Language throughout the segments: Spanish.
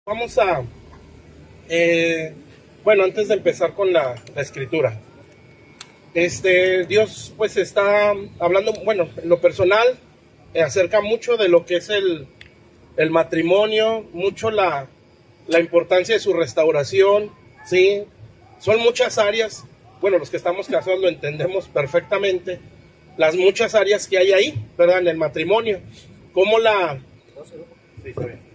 Vamos a, bueno, antes de empezar con la escritura, Dios pues está hablando, bueno, en lo personal, acerca mucho de lo que es el matrimonio, mucho la importancia de su restauración, ¿sí? Son muchas áreas, bueno, los que estamos casados lo entendemos perfectamente, las muchas áreas que hay ahí, ¿verdad? En el matrimonio, como la... Sí, está bien.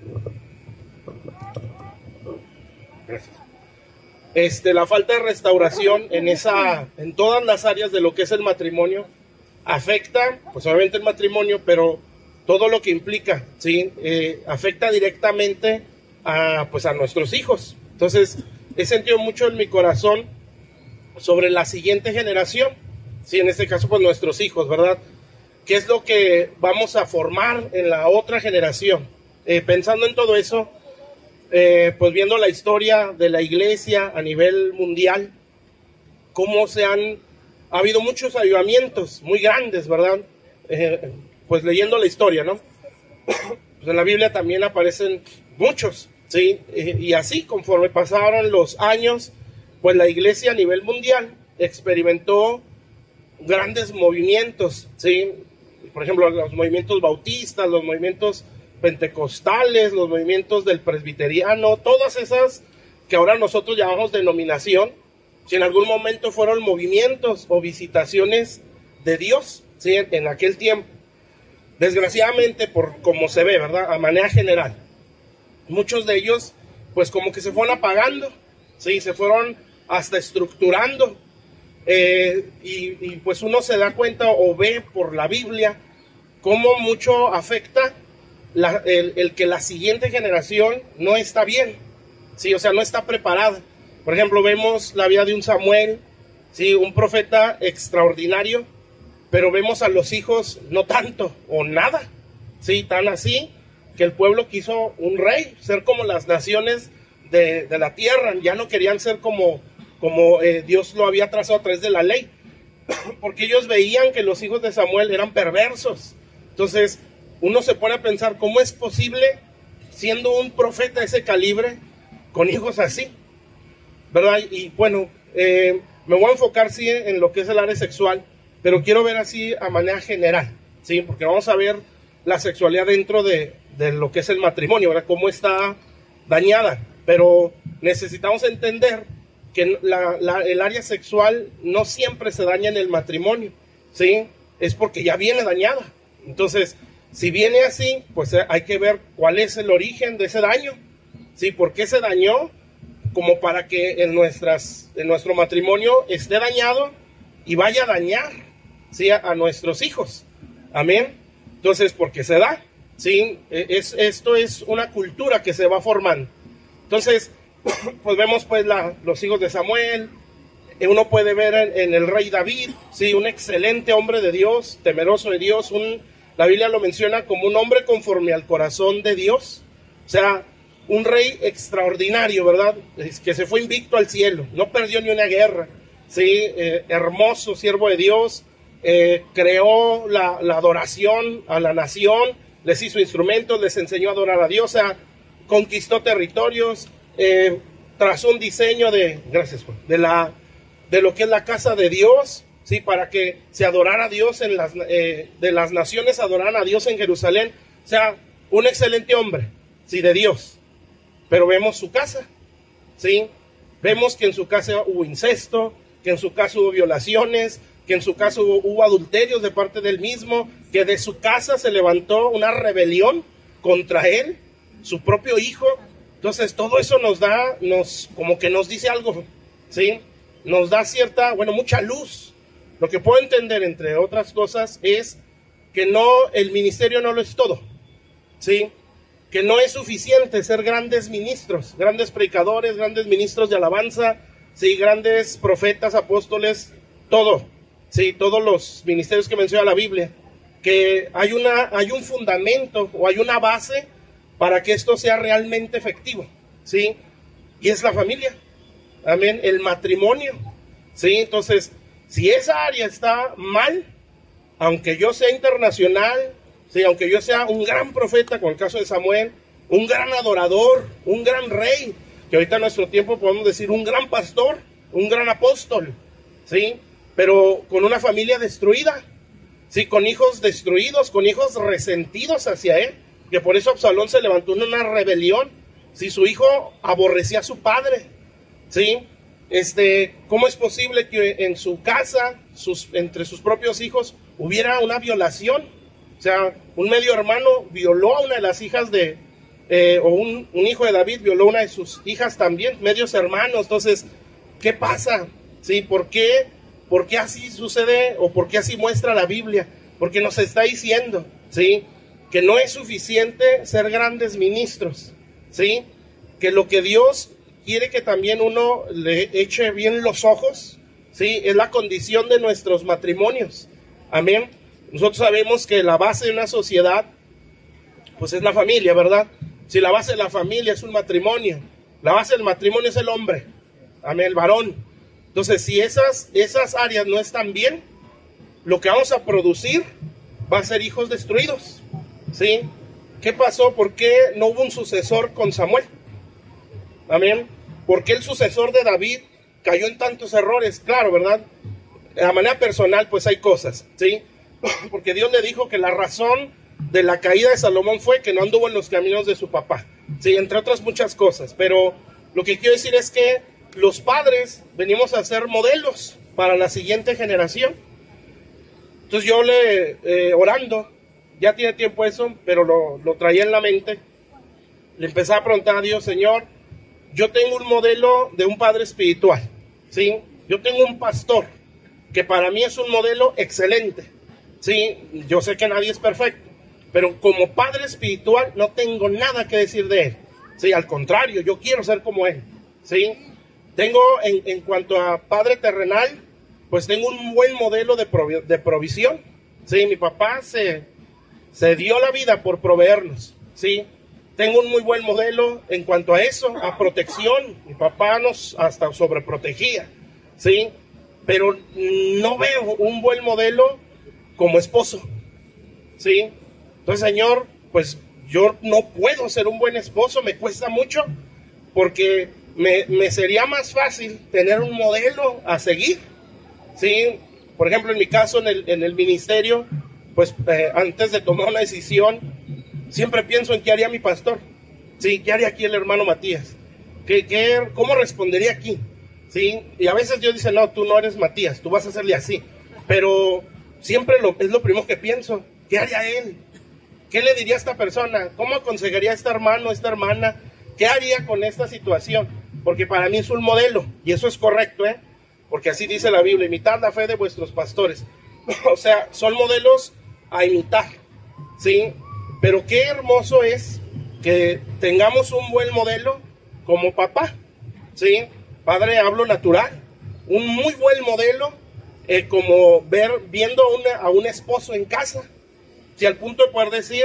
Gracias. La falta de restauración en todas las áreas de lo que es el matrimonio afecta, pues obviamente el matrimonio, pero todo lo que implica, ¿sí? Afecta directamente pues a nuestros hijos. Entonces, he sentido mucho en mi corazón sobre la siguiente generación, ¿sí? En este caso, pues nuestros hijos, ¿verdad? ¿Qué es lo que vamos a formar en la otra generación? Pensando en todo eso, pues viendo la historia de la iglesia a nivel mundial, cómo ha habido muchos avivamientos muy grandes, ¿verdad? Pues leyendo la historia, ¿no? Pues en la Biblia también aparecen muchos, ¿sí? Y así, conforme pasaron los años, pues la iglesia a nivel mundial experimentó grandes movimientos, ¿sí? Por ejemplo, los movimientos bautistas, los movimientos pentecostales, los movimientos del presbiteriano, todas esas que ahora nosotros llamamos denominación, si en algún momento fueron movimientos o visitaciones de Dios, ¿sí? En aquel tiempo. Desgraciadamente, por como se ve, ¿verdad? A manera general, muchos de ellos, pues como que se fueron apagando, ¿sí? Se fueron hasta estructurando, y pues uno se da cuenta o ve por la Biblia cómo mucho afecta el que la siguiente generación no está bien, ¿sí? O sea, no está preparada. Por ejemplo, vemos la vida de un Samuel, ¿sí? Un profeta extraordinario, pero vemos a los hijos no tanto o nada, ¿sí? Tan así que el pueblo quiso un rey, ser como las naciones de la tierra. Ya no querían ser como Dios lo había trazado a través de la ley, porque ellos veían que los hijos de Samuel eran perversos. Entonces uno se pone a pensar, ¿cómo es posible, siendo un profeta de ese calibre, con hijos así? ¿Verdad? Y bueno, me voy a enfocar, sí, en lo que es el área sexual, pero quiero ver así a manera general, ¿sí? Porque vamos a ver la sexualidad dentro de lo que es el matrimonio, ¿verdad? Cómo está dañada. Pero necesitamos entender que el área sexual no siempre se daña en el matrimonio, ¿sí? Es porque ya viene dañada. Entonces, si viene así, pues hay que ver cuál es el origen de ese daño, ¿sí? ¿Por qué se dañó? Como para que en nuestro matrimonio esté dañado y vaya a dañar, ¿sí? a nuestros hijos. Amén. Entonces, ¿por qué se da? ¿Sí? Esto es una cultura que se va formando. Entonces, pues vemos pues los hijos de Samuel. Uno puede ver en el rey David, ¿sí? Un excelente hombre de Dios, temeroso de Dios, la Biblia lo menciona como un hombre conforme al corazón de Dios. O sea, un rey extraordinario, ¿verdad? Que se fue invicto al cielo, no perdió ni una guerra, ¿sí? Hermoso siervo de Dios, creó la adoración a la nación, les hizo instrumentos, les enseñó a adorar a Dios, o sea, conquistó territorios, trazó un diseño gracias Juan, de lo que es la casa de Dios, ¿sí? Para que se adorara a Dios de las naciones adoraran a Dios en Jerusalén. O sea, un excelente hombre, ¿sí? De Dios. Pero vemos su casa, ¿sí? Vemos que en su casa hubo incesto, que en su casa hubo violaciones, que en su casa hubo adulterios de parte del mismo, que de su casa se levantó una rebelión contra él, su propio hijo. Entonces todo eso como que nos dice algo, ¿sí? Nos da mucha luz. Lo que puedo entender, entre otras cosas, es que el ministerio no lo es todo, ¿sí? Que no es suficiente ser grandes ministros, grandes predicadores, grandes ministros de alabanza, ¿sí? Grandes profetas, apóstoles, todo, ¿sí? Todos los ministerios que menciona la Biblia, que hay un fundamento o hay una base para que esto sea realmente efectivo, ¿sí? Y es la familia, amén, el matrimonio, ¿sí? Entonces, si esa área está mal, aunque yo sea internacional, ¿sí? Aunque yo sea un gran profeta, como el caso de Samuel, un gran adorador, un gran rey, que ahorita en nuestro tiempo podemos decir un gran pastor, un gran apóstol, ¿sí? Pero con una familia destruida, ¿sí? Con hijos destruidos, con hijos resentidos hacia él, que por eso Absalón se levantó en una rebelión, ¿sí? Su hijo aborrecía a su padre, ¿sí? ¿Cómo es posible que en su casa, entre sus propios hijos, hubiera una violación? O sea, un medio hermano violó a una de las hijas un hijo de David violó a una de sus hijas también, medios hermanos. Entonces, ¿qué pasa? ¿Sí? ¿Por qué así sucede o por qué así muestra la Biblia? Porque nos está diciendo, ¿sí?, que no es suficiente ser grandes ministros, ¿sí? Que lo que Dios quiere que también uno le eche bien los ojos, ¿sí? Es la condición de nuestros matrimonios. Amén. Nosotros sabemos que la base de una sociedad, pues es la familia, ¿verdad? Si la base de la familia es un matrimonio, la base del matrimonio es el hombre, amén, el varón. Entonces, si esas áreas no están bien, lo que vamos a producir va a ser hijos destruidos, ¿sí? ¿Qué pasó? ¿Por qué no hubo un sucesor con Samuel? Amén. ¿Por qué el sucesor de David cayó en tantos errores? Claro, ¿verdad? De la manera personal, pues hay cosas, ¿sí? Porque Dios le dijo que la razón de la caída de Salomón fue que no anduvo en los caminos de su papá, ¿sí? Entre otras muchas cosas. Pero lo que quiero decir es que los padres venimos a ser modelos para la siguiente generación. Entonces yo orando, ya tiene tiempo eso, pero lo traía en la mente, le empecé a preguntar a Dios, Señor, yo tengo un modelo de un padre espiritual, ¿sí? Yo tengo un pastor que para mí es un modelo excelente, ¿sí? Yo sé que nadie es perfecto, pero como padre espiritual no tengo nada que decir de él, ¿sí? Al contrario, yo quiero ser como él, ¿sí? Tengo, en cuanto a padre terrenal, pues tengo un buen modelo de provisión, ¿sí? Mi papá se dio la vida por proveernos, ¿sí? Tengo un muy buen modelo en cuanto a eso, a protección. Mi papá nos hasta sobreprotegía, ¿sí? Pero no veo un buen modelo como esposo, ¿sí? Entonces, Señor, pues yo no puedo ser un buen esposo, me cuesta mucho, porque me sería más fácil tener un modelo a seguir, ¿sí? Por ejemplo, en mi caso, en el ministerio, pues antes de tomar una decisión, siempre pienso en qué haría mi pastor, ¿sí? ¿Qué haría aquí el hermano Matías? ¿Cómo respondería aquí? ¿Sí? Y a veces Dios dice, no, tú no eres Matías, tú vas a hacerle así. Pero siempre es lo primero que pienso. ¿Qué haría él? ¿Qué le diría a esta persona? ¿Cómo aconsejaría a este hermano, a esta hermana? ¿Qué haría con esta situación? Porque para mí es un modelo, y eso es correcto, ¿eh? Porque así dice la Biblia, imitad la fe de vuestros pastores. O sea, son modelos a imitar, ¿sí? Pero qué hermoso es que tengamos un buen modelo como papá, ¿sí? Padre, hablo natural. Un muy buen modelo como viendo a un esposo en casa. Si al punto de poder decir,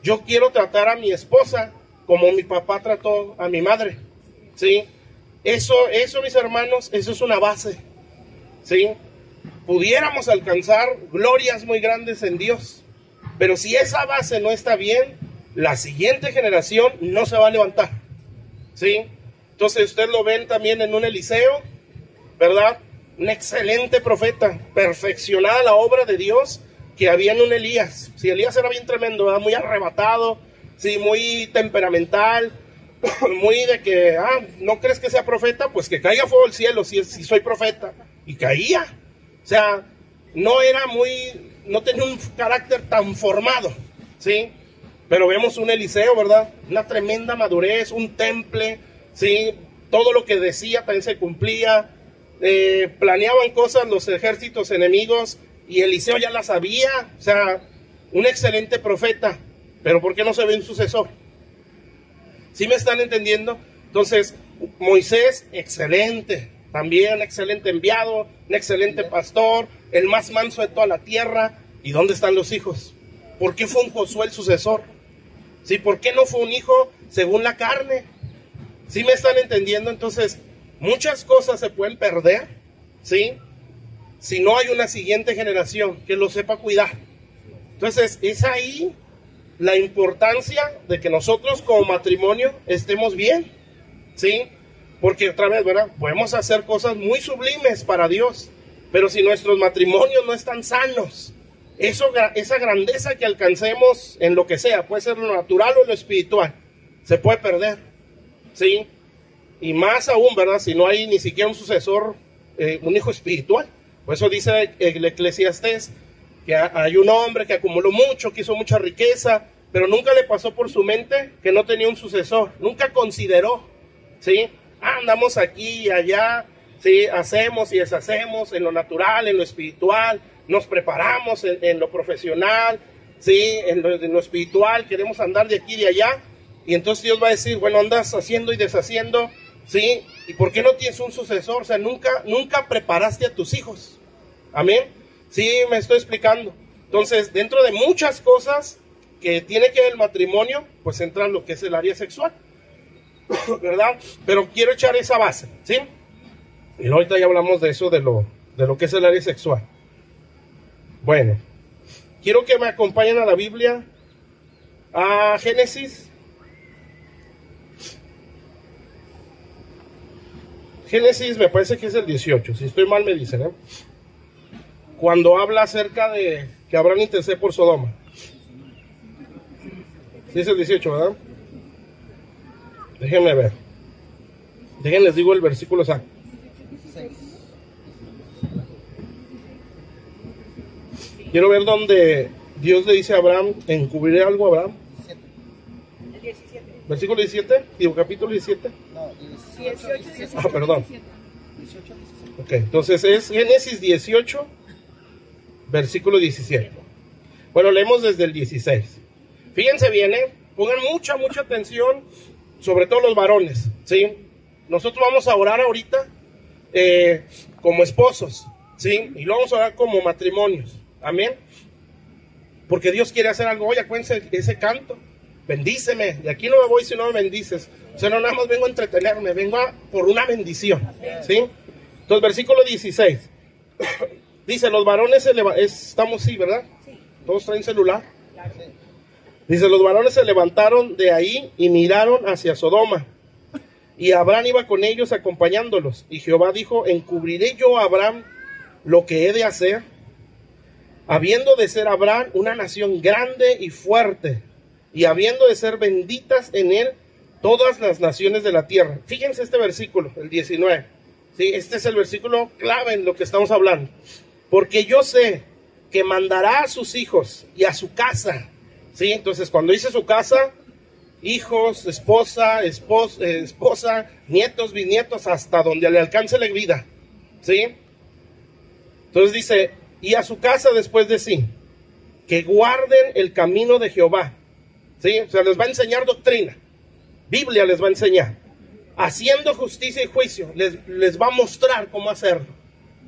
yo quiero tratar a mi esposa como mi papá trató a mi madre, ¿sí? Eso, mis hermanos, eso es una base, ¿sí? Pudiéramos alcanzar glorias muy grandes en Dios. Pero si esa base no está bien, la siguiente generación no se va a levantar, ¿sí? Entonces ustedes lo ven también en un Eliseo, ¿verdad? Un excelente profeta, perfeccionada la obra de Dios que había en un Elías. Sí, Elías era bien tremendo, ¿verdad? Muy arrebatado, sí, muy temperamental, muy de que, ¿no crees que sea profeta? Pues que caiga fuego del cielo si soy profeta. Y caía. O sea, no tenía un carácter tan formado, ¿sí? Pero vemos un Eliseo, ¿verdad? Una tremenda madurez, un temple, ¿sí? Todo lo que decía también se cumplía. Planeaban cosas los ejércitos enemigos y Eliseo ya las sabía. O sea, un excelente profeta. Pero ¿por qué no se ve un sucesor? ¿Sí me están entendiendo? Entonces, Moisés, excelente. También excelente enviado, un excelente pastor, el más manso de toda la tierra. ¿Y dónde están los hijos? ¿Por qué fue un Josué el sucesor? ¿Sí? ¿Por qué no fue un hijo según la carne? ¿Sí me están entendiendo? Entonces, muchas cosas se pueden perder, ¿sí? Si no hay una siguiente generación que lo sepa cuidar. Entonces, es ahí la importancia de que nosotros como matrimonio estemos bien, ¿sí? Porque otra vez, ¿verdad? Podemos hacer cosas muy sublimes para Dios, pero si nuestros matrimonios no están sanos, esa grandeza que alcancemos en lo que sea, puede ser lo natural o lo espiritual, se puede perder, ¿sí? Y más aún, ¿verdad? Si no hay ni siquiera un sucesor, un hijo espiritual. Por eso dice el Eclesiastés que hay un hombre que acumuló mucho, que hizo mucha riqueza, pero nunca le pasó por su mente que no tenía un sucesor. Nunca consideró, ¿sí? Andamos aquí y allá, ¿sí? Hacemos y deshacemos en lo natural, en lo espiritual, nos preparamos en lo profesional, ¿sí? En lo espiritual, queremos andar de aquí y de allá, y entonces Dios va a decir, bueno, andas haciendo y deshaciendo, ¿sí? ¿Y por qué no tienes un sucesor? O sea, nunca preparaste a tus hijos. Amén. Sí, me estoy explicando. Entonces, dentro de muchas cosas que tiene que ver el matrimonio, pues entra lo que es el área sexual, ¿verdad? Pero quiero echar esa base, ¿sí? Y ahorita ya hablamos de eso, de lo que es el área sexual. Bueno, quiero que me acompañen a la Biblia, a Génesis. Génesis me parece que es el 18, si estoy mal me dicen, ¿eh? Cuando habla acerca de que Abraham intercede por Sodoma. Sí es el 18, ¿verdad? Déjenme ver. Déjenles digo el versículo exacto. Quiero ver donde Dios le dice a Abraham, ¿encubriré algo a Abraham? El 17. Versículo 17, digo capítulo 17. No, 18, 17. Ah, perdón. 18, 17. Ok, entonces es Génesis 18, versículo 17. Bueno, leemos desde el 16. Fíjense bien, pongan mucha atención, sobre todo los varones, ¿sí? Nosotros vamos a orar ahorita como esposos, ¿sí? Y luego vamos a orar como matrimonios, amén. Porque Dios quiere hacer algo. Oye, acuérdense ese canto, bendíceme, de aquí no me voy si no me bendices. O sea, no nada más vengo a entretenerme, vengo por una bendición, ¿sí? Entonces, versículo 16. Dice, los varones estamos, sí, ¿verdad? Sí. ¿Todos traen celular? Claro. Dice, los varones se levantaron de ahí y miraron hacia Sodoma. Y Abraham iba con ellos acompañándolos. Y Jehová dijo, ¿encubriré yo a Abraham lo que he de hacer? Habiendo de ser Abraham una nación grande y fuerte, y habiendo de ser benditas en él todas las naciones de la tierra. Fíjense este versículo, el 19. ¿Sí? Este es el versículo clave en lo que estamos hablando. Porque yo sé que mandará a sus hijos y a su casa. ¿Sí? Entonces, cuando dice su casa, hijos, esposa, nietos, bisnietos, hasta donde le alcance la vida. ¿Sí? Entonces dice, y a su casa después de sí, que guarden el camino de Jehová. ¿Sí? O sea, les va a enseñar doctrina. Biblia les va a enseñar. Haciendo justicia y juicio, les va a mostrar cómo hacerlo.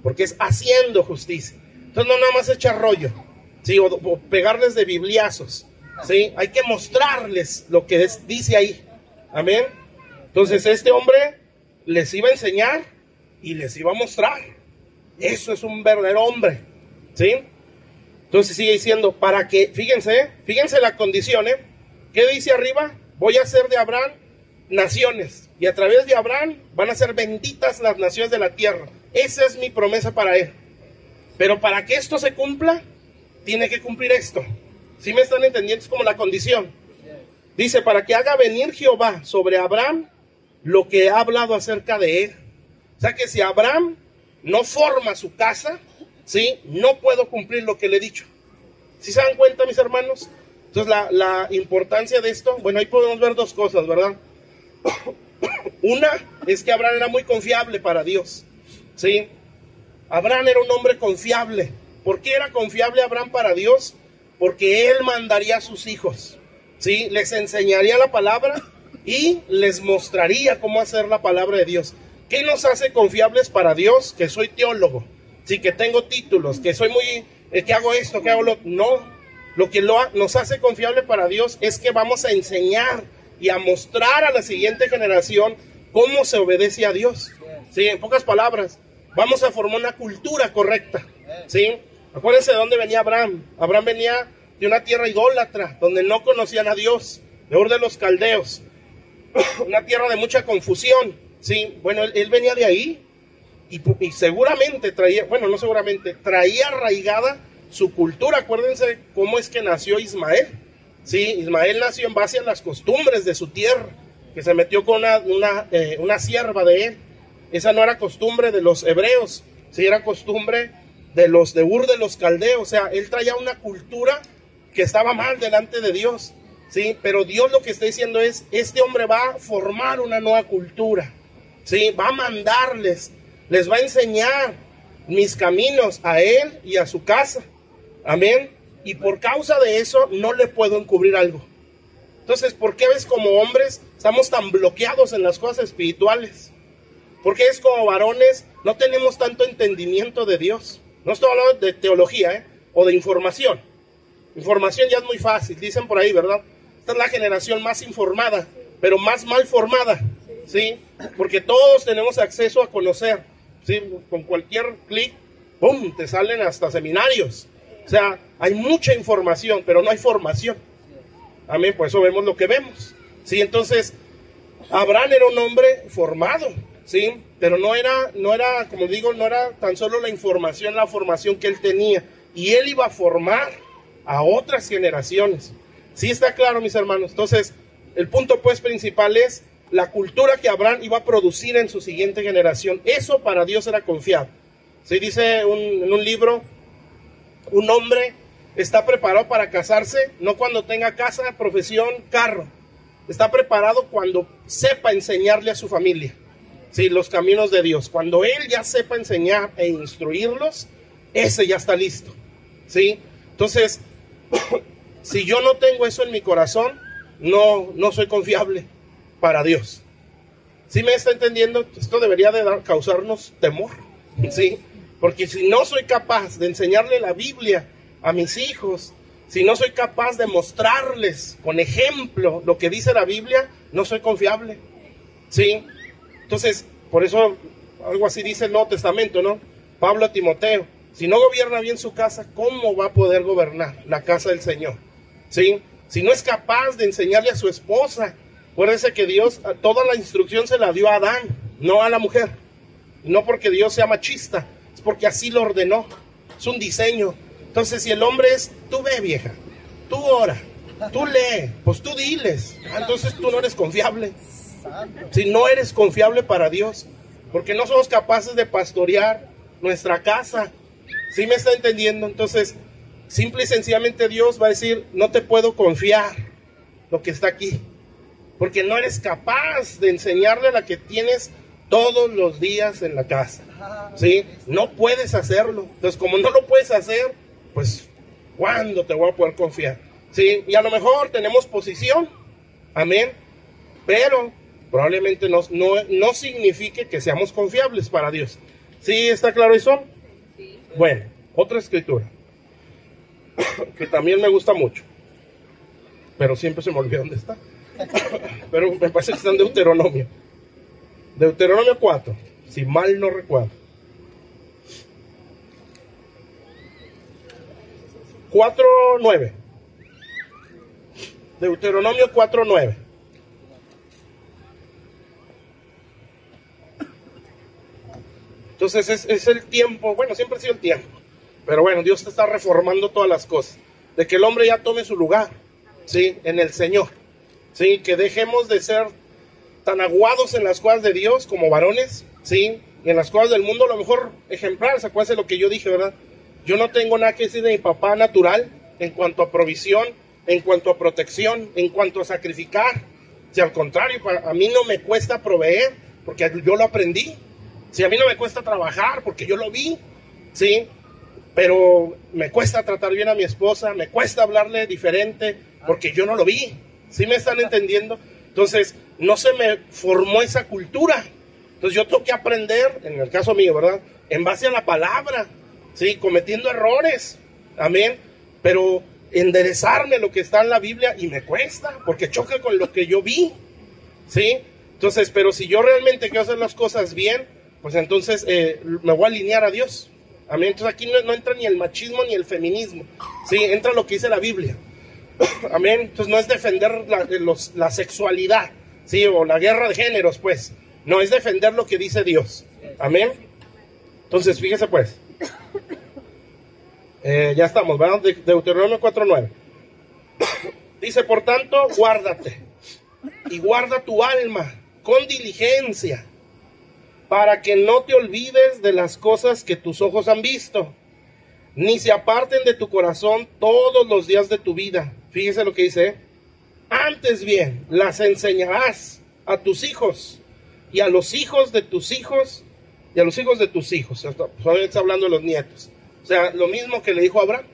Porque es haciendo justicia. Entonces no nada más echar rollo, ¿sí? O pegarles de bibliazos, ¿sí? Hay que mostrarles lo que dice ahí. Amén. Entonces este hombre les iba a enseñar y les iba a mostrar. Eso es un verdadero hombre, ¿sí? Entonces sigue diciendo, para que, fíjense la condición, ¿qué dice arriba? Voy a hacer de Abraham naciones, y a través de Abraham van a ser benditas las naciones de la tierra. Esa es mi promesa para él. Pero para que esto se cumpla, tiene que cumplir esto. ¿Sí me están entendiendo? Es como la condición. Dice, para que haga venir Jehová sobre Abraham lo que ha hablado acerca de él. O sea que si Abraham no forma su casa, ¿sí? No puedo cumplir lo que le he dicho. ¿Sí se dan cuenta, mis hermanos? Entonces la importancia de esto, bueno, ahí podemos ver dos cosas, ¿verdad? Una es que Abraham era muy confiable para Dios, ¿sí? Abraham era un hombre confiable. ¿Por qué era confiable Abraham para Dios? Porque él mandaría a sus hijos, ¿sí? Les enseñaría la palabra y les mostraría cómo hacer la palabra de Dios. ¿Qué nos hace confiables para Dios? Que soy teólogo, sí, que tengo títulos, que soy muy, que hago esto, que hago lo... No, lo que nos hace confiable para Dios es que vamos a enseñar y a mostrar a la siguiente generación cómo se obedece a Dios, ¿sí? En pocas palabras, vamos a formar una cultura correcta, ¿sí? Acuérdense de dónde venía Abraham. Abraham venía de una tierra idólatra, donde no conocían a Dios, de Ur de los Caldeos, una tierra de mucha confusión, ¿sí? Bueno, él venía de ahí y seguramente traía, bueno, no seguramente, traía arraigada su cultura. Acuérdense cómo es que nació Ismael, ¿sí? Ismael nació en base a las costumbres de su tierra, que se metió con una sierva de él. Esa no era costumbre de los hebreos, sí, era costumbre de los de Ur de los Caldeos. O sea, él traía una cultura que estaba mal delante de Dios, sí, pero Dios lo que está diciendo es, este hombre va a formar una nueva cultura, sí, va a mandarles, les va a enseñar mis caminos a él y a su casa, amén, y por causa de eso no le puedo encubrir algo. Entonces, ¿por qué ves como hombres estamos tan bloqueados en las cosas espirituales? ¿Por qué es como varones no tenemos tanto entendimiento de Dios? No estoy hablando de teología, o de información. Información ya es muy fácil, dicen por ahí, ¿verdad? Esta es la generación más informada, pero más mal formada, ¿sí? Porque todos tenemos acceso a conocer, ¿sí? Con cualquier clic, ¡pum!, te salen hasta seminarios. O sea, hay mucha información, pero no hay formación. Amén, por eso vemos lo que vemos, ¿sí? Entonces, Abraham era un hombre formado, ¿sí? Pero no era, como digo, no era tan solo la información, la formación que él tenía. Y él iba a formar a otras generaciones. ¿Sí está claro, mis hermanos? Entonces, el punto pues principal es la cultura que Abraham iba a producir en su siguiente generación. Eso para Dios era confiado. ¿Sí? Dice en un libro, un hombre está preparado para casarse, no cuando tenga casa, profesión, carro. Está preparado cuando sepa enseñarle a su familia, ¿sí?, los caminos de Dios. Cuando él ya sepa enseñar e instruirlos, ese ya está listo, ¿sí? Entonces, si yo no tengo eso en mi corazón, no soy confiable para Dios. ¿Sí me está entendiendo? Esto debería de causarnos temor, ¿sí? Porque si no soy capaz de enseñarle la Biblia a mis hijos, si no soy capaz de mostrarles con ejemplo lo que dice la Biblia, no soy confiable, ¿sí? Entonces, por eso, algo así dice el Nuevo Testamento, ¿no? Pablo a Timoteo, si no gobierna bien su casa, ¿cómo va a poder gobernar la casa del Señor? ¿Sí? Si no es capaz de enseñarle a su esposa, acuérdense que Dios, toda la instrucción se la dio a Adán, no a la mujer. No porque Dios sea machista, es porque así lo ordenó, es un diseño. Entonces, si el hombre es, tú ve, vieja, tú ora, tú lee, pues tú diles, entonces tú no eres confiable. Si no eres confiable para Dios, porque no somos capaces de pastorear nuestra casa. ¿Sí me está entendiendo? Entonces, simple y sencillamente Dios va a decir, no te puedo confiar lo que está aquí, porque no eres capaz de enseñarle a la que tienes todos los días en la casa, ¿sí? No puedes hacerlo. Entonces, como no lo puedes hacer, pues, ¿cuándo te voy a poder confiar? ¿Sí? Y a lo mejor tenemos posición, amén, pero probablemente no signifique que seamos confiables para Dios. ¿Sí está claro eso? Bueno, otra escritura que también me gusta mucho, pero siempre se me olvida dónde está. Pero me parece que está en Deuteronomio. Deuteronomio 4, si mal no recuerdo. 4:9. Deuteronomio 4:9. Entonces es el tiempo, bueno, siempre ha sido el tiempo, pero bueno, Dios te está reformando todas las cosas, de que el hombre ya tome su lugar, ¿sí?, en el Señor, ¿sí?, que dejemos de ser tan aguados en las cosas de Dios como varones, ¿sí?, y en las cosas del mundo a lo mejor ejemplares. Acuérdense lo que yo dije, ¿verdad? Yo no tengo nada que decir de mi papá natural en cuanto a provisión, en cuanto a protección, en cuanto a sacrificar. Si al contrario, a mí no me cuesta proveer, porque yo lo aprendí. Si a mí no me cuesta trabajar, porque yo lo vi, ¿sí? Pero me cuesta tratar bien a mi esposa, me cuesta hablarle diferente, porque yo no lo vi. ¿Sí me están entendiendo? Entonces, no se me formó esa cultura. Entonces, yo tengo que aprender, en el caso mío, ¿verdad?, en base a la palabra, ¿sí?, cometiendo errores, amén, pero enderezarme lo que está en la Biblia, y me cuesta, porque choca con lo que yo vi, ¿sí? Entonces, pero si yo realmente quiero hacer las cosas bien, pues entonces me voy a alinear a Dios, Amén. Entonces aquí no entra ni el machismo ni el feminismo, ¿sí? Entra lo que dice la Biblia. Amén. Entonces no es defender la sexualidad, ¿sí? O la guerra de géneros, pues. No, es defender lo que dice Dios. Amén. Entonces, fíjese pues. Ya estamos, ¿verdad? Deuteronomio 4:9. Dice, por tanto, guárdate y guarda tu alma con diligencia, para que no te olvides de las cosas que tus ojos han visto, ni se aparten de tu corazón todos los días de tu vida. Fíjese lo que dice, antes bien, las enseñarás a tus hijos, y a los hijos de tus hijos, y a los hijos de tus hijos. Está hablando de los nietos. O sea, lo mismo que le dijo a Abraham.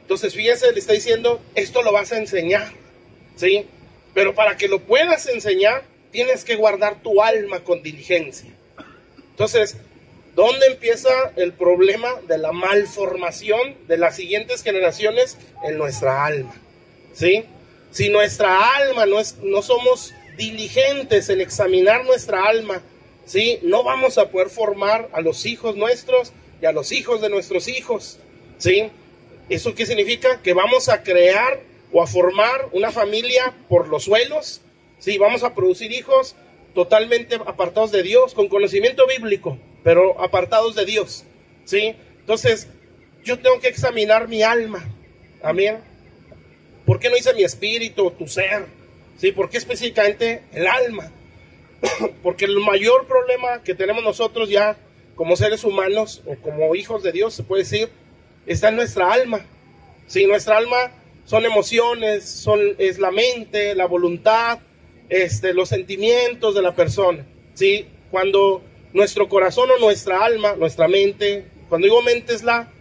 Entonces, fíjese, le está diciendo, esto lo vas a enseñar, ¿sí? Pero para que lo puedas enseñar, tienes que guardar tu alma con diligencia. Entonces, ¿dónde empieza el problema de la malformación de las siguientes generaciones? En nuestra alma, ¿sí? Si nuestra alma no somos diligentes en examinar nuestra alma, ¿sí? No vamos a poder formar a los hijos nuestros y a los hijos de nuestros hijos, ¿sí? ¿Eso qué significa? Que vamos a crear o a formar una familia por los suelos, ¿sí? Vamos a producir hijos totalmente apartados de Dios, con conocimiento bíblico, pero apartados de Dios, ¿sí? Entonces, yo tengo que examinar mi alma, amén. ¿Por qué no dice mi espíritu o tu ser? ¿Sí? ¿Por qué específicamente el alma? Porque el mayor problema que tenemos nosotros ya como seres humanos o como hijos de Dios, se puede decir, está en nuestra alma. Sí, nuestra alma son emociones, es la mente, la voluntad, los sentimientos de la persona. Sí, cuando nuestro corazón o nuestra alma, nuestra mente, cuando digo mente es la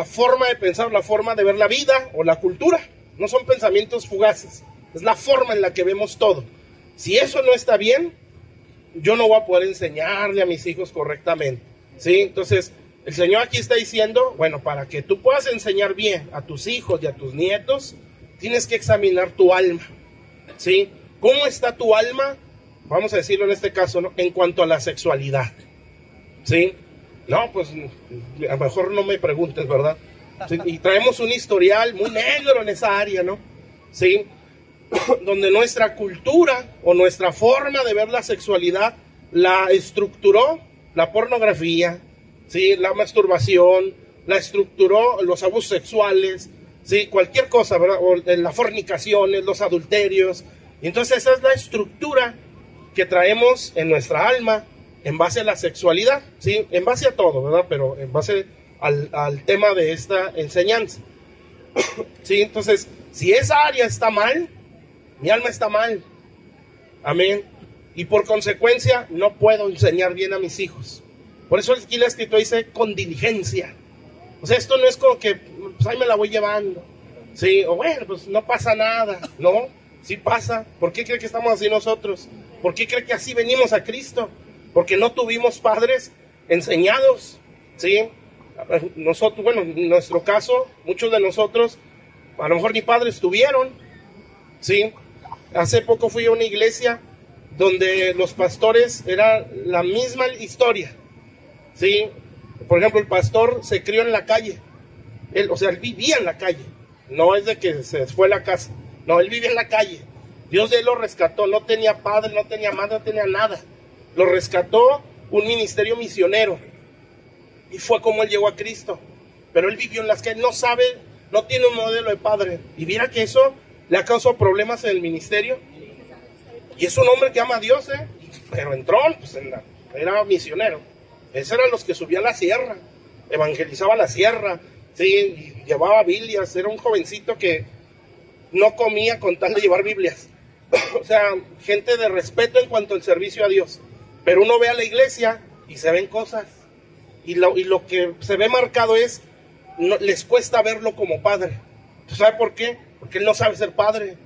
forma de pensar, la forma de ver la vida o la cultura. No son pensamientos fugaces, es la forma en la que vemos todo. Si eso no está bien, yo no voy a poder enseñarle a mis hijos correctamente, ¿sí? Entonces, el Señor aquí está diciendo, bueno, para que tú puedas enseñar bien a tus hijos y a tus nietos, tienes que examinar tu alma, ¿sí? ¿Cómo está tu alma? Vamos a decirlo en este caso, ¿no? En cuanto a la sexualidad, ¿sí? No, pues, a lo mejor no me preguntes, ¿verdad? ¿Sí? Y traemos un historial muy negro en esa área, ¿no? ¿Sí? Donde nuestra cultura o nuestra forma de ver la sexualidad la estructuró la pornografía, ¿sí? La masturbación, la estructuró los abusos sexuales, ¿sí? Cualquier cosa, ¿verdad? O las fornicaciones, los adulterios. Y entonces esa es la estructura que traemos en nuestra alma en base a la sexualidad, ¿sí? En base a todo, ¿verdad? Pero en base al tema de esta enseñanza. ¿Sí? Entonces, si esa área está mal, mi alma está mal. Amén. Y por consecuencia, no puedo enseñar bien a mis hijos. Por eso aquí la escritura dice, con diligencia. O sea, esto no es como que, pues ahí me la voy llevando. Sí, o bueno, pues no pasa nada. No, sí pasa. ¿Por qué cree que estamos así nosotros? ¿Por qué cree que así venimos a Cristo? Porque no tuvimos padres enseñados. Sí. Nosotros, bueno, en nuestro caso, muchos de nosotros, a lo mejor ni padres tuvieron. Sí. Hace poco fui a una iglesia donde los pastores era la misma historia, ¿sí? Por ejemplo, el pastor se crió en la calle, él vivía en la calle, no es de que se fue a la casa, no, él vivía en la calle. Dios de él lo rescató, no tenía padre, no tenía madre, no tenía nada. Lo rescató un ministerio misionero y fue como él llegó a Cristo. Pero él vivió en las calles, no sabe, no tiene un modelo de padre. Y mira que eso le ha causado problemas en el ministerio. Y es un hombre que ama a Dios, pero entró, pues era misionero. Esos eran los que subían la sierra, evangelizaba la sierra, sí, y llevaba Biblias. Era un jovencito que no comía con tal de llevar Biblias. O sea, gente de respeto en cuanto al servicio a Dios. Pero uno ve a la iglesia y se ven cosas. Y lo que se ve marcado es, no, les cuesta verlo como padre. ¿Sabe por qué? Porque él no sabe ser padre,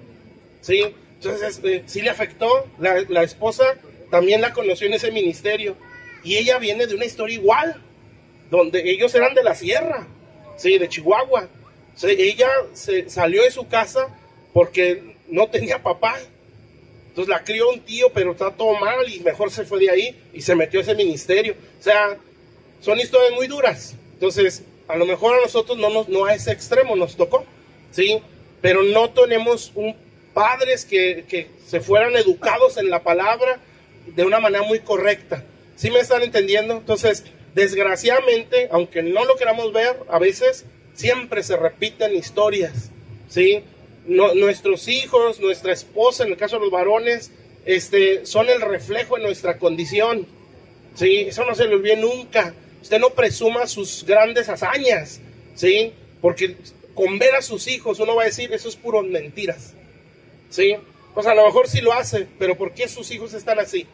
¿sí? Entonces, sí le afectó. La esposa también la conoció en ese ministerio. Y ella viene de una historia igual, donde ellos eran de la sierra, ¿sí? De Chihuahua. O sea, ella salió de su casa porque no tenía papá. Entonces la crió un tío, pero está todo mal y mejor se fue de ahí y se metió a ese ministerio. O sea, son historias muy duras. Entonces, a lo mejor a nosotros no a ese extremo nos tocó, ¿sí? Pero no tenemos padres que se fueran educados en la palabra de una manera muy correcta. ¿Sí me están entendiendo? Entonces, desgraciadamente, aunque no lo queramos ver, a veces siempre se repiten historias, ¿sí? Nuestros hijos, nuestra esposa, en el caso de los varones, son el reflejo de nuestra condición, ¿sí? Eso no se le olvide nunca. Usted no presuma sus grandes hazañas, ¿sí? Porque con ver a sus hijos uno va a decir, eso es puro mentiras, ¿sí? Pues a lo mejor sí lo hace, pero ¿por qué sus hijos están así?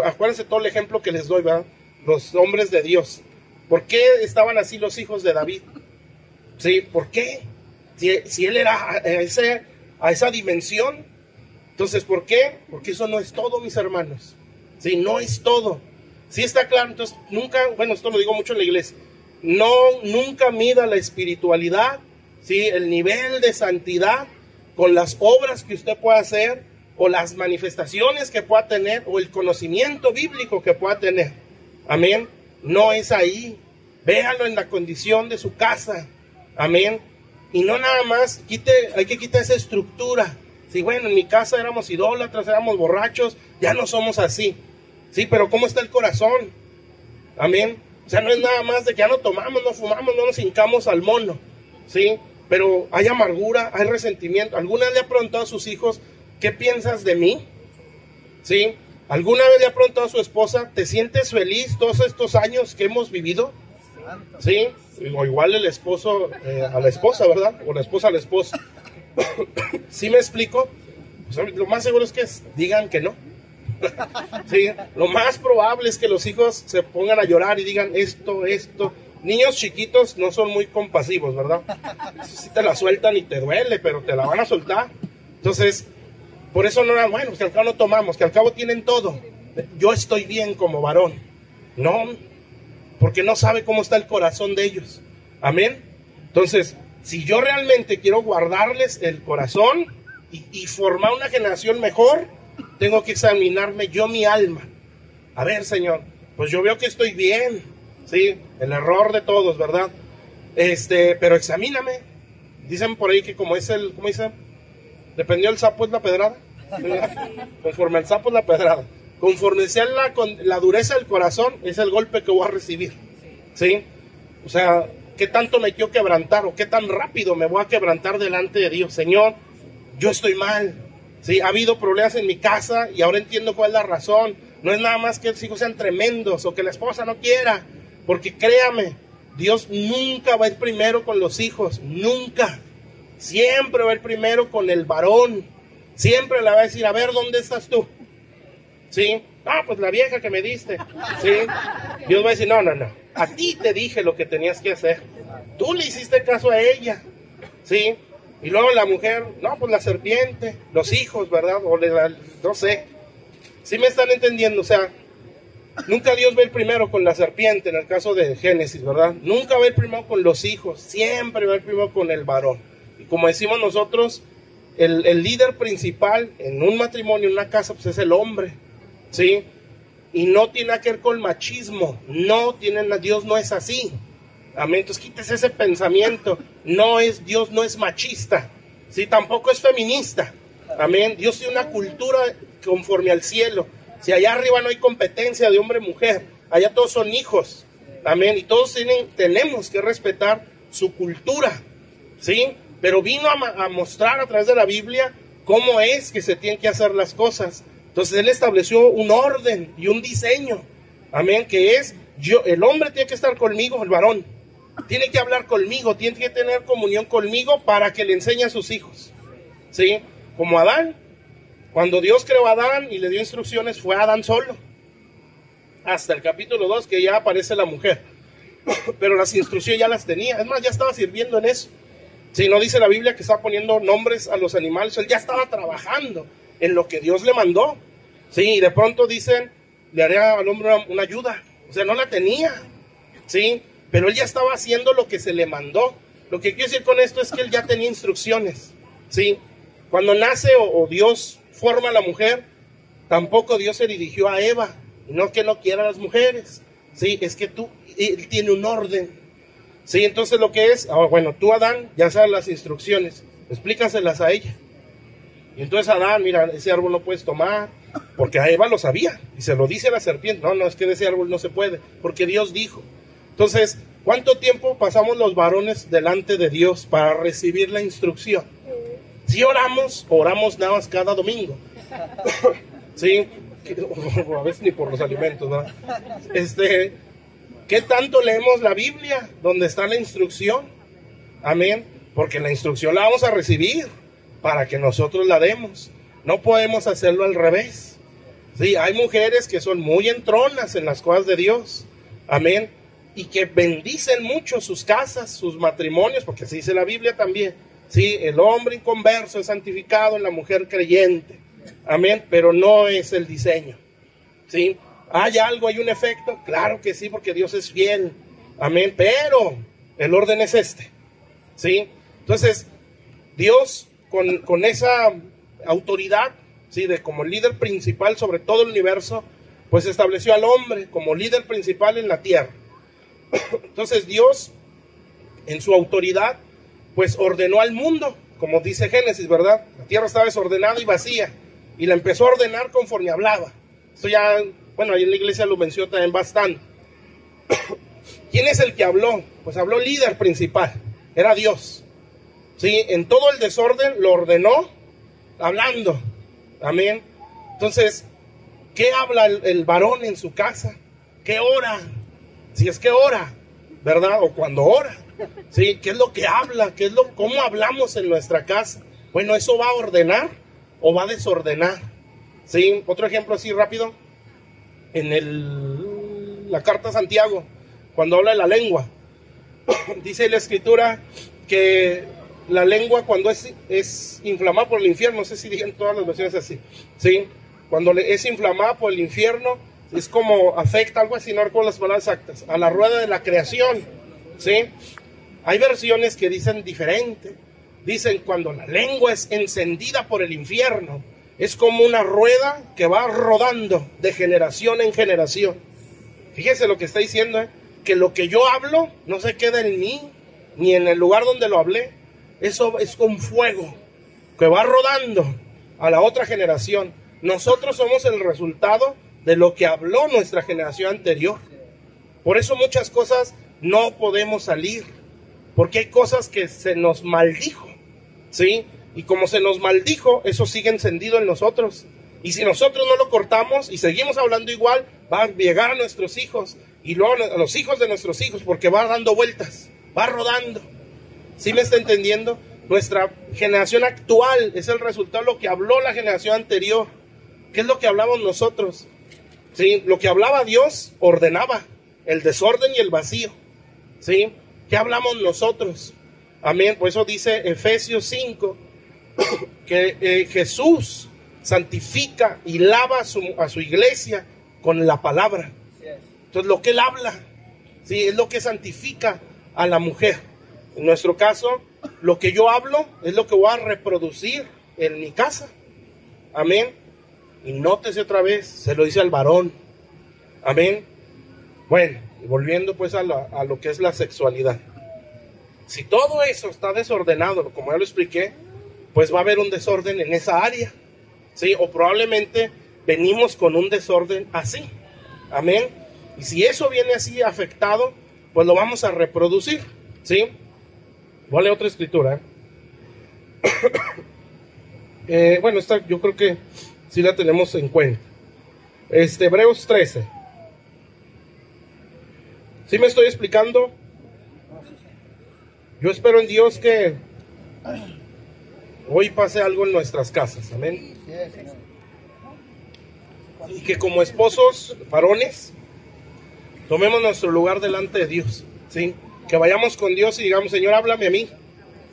Acuérdense todo el ejemplo que les doy, ¿verdad? Los hombres de Dios. ¿Por qué estaban así los hijos de David? ¿Sí? ¿Por qué? Si él era a esa dimensión. Entonces, ¿por qué? Porque eso no es todo, mis hermanos. ¿Sí? No es todo. Sí está claro. Entonces, nunca, bueno, esto lo digo mucho en la iglesia, nunca mida la espiritualidad, ¿sí? El nivel de santidad con las obras que usted pueda hacer, o las manifestaciones que pueda tener, o el conocimiento bíblico que pueda tener. Amén. No es ahí. Véalo en la condición de su casa. Amén. Y no nada más, hay que quitar esa estructura. Sí, bueno, en mi casa éramos idólatras, éramos borrachos, ya no somos así. Sí, pero ¿cómo está el corazón? Amén. O sea, no es nada más de que ya no tomamos, no fumamos, no nos hincamos al mono. Sí, pero hay amargura, hay resentimiento. ¿Alguna vez le ha preguntado a sus hijos, ¿qué piensas de mí? ¿Sí? ¿Alguna vez le ha preguntado a su esposa, ¿te sientes feliz todos estos años que hemos vivido? ¿Sí? O igual el esposo a la esposa, ¿verdad? O la esposa al esposo. ¿Sí me explico? Pues, lo más seguro es que digan que no. ¿Sí? Lo más probable es que los hijos se pongan a llorar y digan esto. Niños chiquitos no son muy compasivos, ¿verdad? Si te la sueltan y te duele, pero te la van a soltar. Entonces, por eso no era bueno, que al cabo no tomamos, que al cabo tienen todo. Yo estoy bien como varón. No, porque no sabe cómo está el corazón de ellos. Amén. Entonces, si yo realmente quiero guardarles el corazón y formar una generación mejor, tengo que examinarme yo mi alma. A ver, Señor, pues yo veo que estoy bien, ¿sí? El error de todos, ¿verdad? Pero examíname. Dicen por ahí que como ¿cómo dicen? Dependió el sapo es la pedrada. ¿Sí? Conforme el sapo es la pedrada. Conforme sea la dureza del corazón, es el golpe que voy a recibir. ¿Sí? O sea, ¿qué tanto me quiero quebrantar? ¿O qué tan rápido me voy a quebrantar delante de Dios? Señor, yo estoy mal. ¿Sí? Ha habido problemas en mi casa y ahora entiendo cuál es la razón. No es nada más que los hijos sean tremendos o que la esposa no quiera. Porque créame, Dios nunca va a ir primero con los hijos. Nunca. Siempre va a ir primero con el varón. Siempre le va a decir, a ver, ¿dónde estás tú? ¿Sí? Ah, pues la vieja que me diste. ¿Sí? Dios va a decir, no. A ti te dije lo que tenías que hacer. Tú le hiciste caso a ella. ¿Sí? Y luego la mujer, no, pues la serpiente, los hijos, ¿verdad? No sé. ¿Sí me están entendiendo? O sea, nunca Dios va a ir primero con la serpiente, en el caso de Génesis, ¿verdad? Nunca va a ir primero con los hijos. Siempre va a ir primero con el varón. Y como decimos nosotros, el líder principal en un matrimonio, en una casa, pues es el hombre. ¿Sí? Y no tiene nada que ver con machismo. Dios no es así. Amén. Entonces quítese ese pensamiento. Dios no es machista. ¿Sí? Tampoco es feminista. Amén. Dios tiene una cultura conforme al cielo. Si allá arriba no hay competencia de hombre-mujer, allá todos son hijos. Amén. Y todos tenemos que respetar su cultura. ¿Sí? Pero vino a mostrar a través de la Biblia cómo es que se tienen que hacer las cosas. Entonces Él estableció un orden y un diseño. Amén. Que es, el hombre tiene que estar conmigo, el varón. Tiene que hablar conmigo, tiene que tener comunión conmigo para que le enseñe a sus hijos. ¿Sí? Como Adán. Cuando Dios creó a Adán y le dio instrucciones, fue Adán solo. Hasta el capítulo 2 que ya aparece la mujer. Pero las instrucciones ya las tenía. Es más, ya estaba sirviendo en eso. Si no dice la Biblia que estaba poniendo nombres a los animales, él ya estaba trabajando en lo que Dios le mandó. Sí, y de pronto dicen, le haré al hombre una ayuda. O sea, no la tenía. Sí, pero él ya estaba haciendo lo que se le mandó. Lo que quiero decir con esto es que él ya tenía instrucciones. Sí, cuando nace o Dios forma a la mujer, tampoco Dios se dirigió a Eva. Y no que no quiera a las mujeres, Sí, es que él tiene un orden. Sí, entonces lo que es, bueno, tú Adán, ya sabes las instrucciones, explícaselas a ella. Y entonces Adán, mira, ese árbol no puedes tomar, porque a Eva lo sabía, y se lo dice a la serpiente, no, es que de ese árbol no se puede, porque Dios dijo. Entonces, ¿cuánto tiempo pasamos los varones delante de Dios para recibir la instrucción? Si oramos nada más cada domingo. Sí, a veces ni por los alimentos, ¿no? ¿Qué tanto leemos la Biblia? ¿Dónde está la instrucción? Amén. Porque la instrucción la vamos a recibir para que nosotros la demos. No podemos hacerlo al revés. Sí, hay mujeres que son muy entronas en las cosas de Dios. Amén. Y que bendicen mucho sus casas, sus matrimonios, porque así dice la Biblia también. Sí, el hombre inconverso es santificado en la mujer creyente. Amén. Pero no es el diseño. Sí. ¿Hay algo, hay un efecto? Claro que sí, porque Dios es fiel. Amén. Pero el orden es este. ¿Sí? Entonces, Dios con esa autoridad, ¿sí? Como líder principal sobre todo el universo, pues estableció al hombre como líder principal en la tierra. Entonces Dios, en su autoridad, pues ordenó al mundo, como dice Génesis, ¿verdad? La tierra estaba desordenada y vacía, y la empezó a ordenar conforme hablaba. Esto ya, bueno, ahí en la iglesia lo mencionó también bastante. ¿Quién es el que habló? Pues habló el líder principal, era Dios. Sí, en todo el desorden lo ordenó hablando. Amén. Entonces, ¿qué habla el varón en su casa? ¿Qué ora? Si es que ora, ¿verdad? O cuando ora. Sí, ¿qué es lo que habla? ¿Cómo hablamos en nuestra casa? Bueno, ¿eso va a ordenar o va a desordenar? Sí, otro ejemplo así rápido. En la carta a Santiago, cuando habla de la lengua, dice la escritura que la lengua cuando es inflamada por el infierno, no sé si digan todas las versiones así, ¿sí? Cuando es inflamada por el infierno, es como afecta algo así, no recuerdo las palabras exactas, a la rueda de la creación, ¿sí? Hay versiones que dicen diferente, dicen cuando la lengua es encendida por el infierno, es como una rueda que va rodando de generación en generación. Fíjese lo que está diciendo, que lo que yo hablo no se queda en mí, ni en el lugar donde lo hablé. Eso es con fuego, que va rodando a la otra generación. Nosotros somos el resultado de lo que habló nuestra generación anterior. Por eso muchas cosas no podemos salir, porque hay cosas que se nos maldijo, ¿sí? Y como se nos maldijo, eso sigue encendido en nosotros. Y si nosotros no lo cortamos y seguimos hablando igual, va a llegar a nuestros hijos y luego a los hijos de nuestros hijos, porque va dando vueltas, va rodando. ¿Sí me está entendiendo? Nuestra generación actual es el resultado de lo que habló la generación anterior. ¿Qué es lo que hablamos nosotros? ¿Sí? Lo que hablaba Dios ordenaba el desorden y el vacío. ¿Sí? ¿Qué hablamos nosotros? Amén. Por eso dice Efesios 5 que Jesús santifica y lava a su iglesia con la palabra. Entonces lo que él habla, ¿sí? Es lo que santifica a la mujer. En nuestro caso, lo que yo hablo es lo que voy a reproducir en mi casa. Amén. Y nótese otra vez, se lo dice al varón. Amén. Bueno, volviendo pues a lo que es la sexualidad. Si todo eso está desordenado, como ya lo expliqué, pues va a haber un desorden en esa área, ¿sí? O probablemente venimos con un desorden así. Amén. Y si eso viene así afectado, pues lo vamos a reproducir, ¿sí? Voy a leer otra escritura. Bueno, esta yo creo que sí la tenemos en cuenta. Hebreos 13. ¿Sí me estoy explicando? Yo espero en Dios que hoy pase algo en nuestras casas, amén. Y que como esposos, varones, tomemos nuestro lugar delante de Dios, ¿sí? Que vayamos con Dios y digamos, Señor, háblame a mí,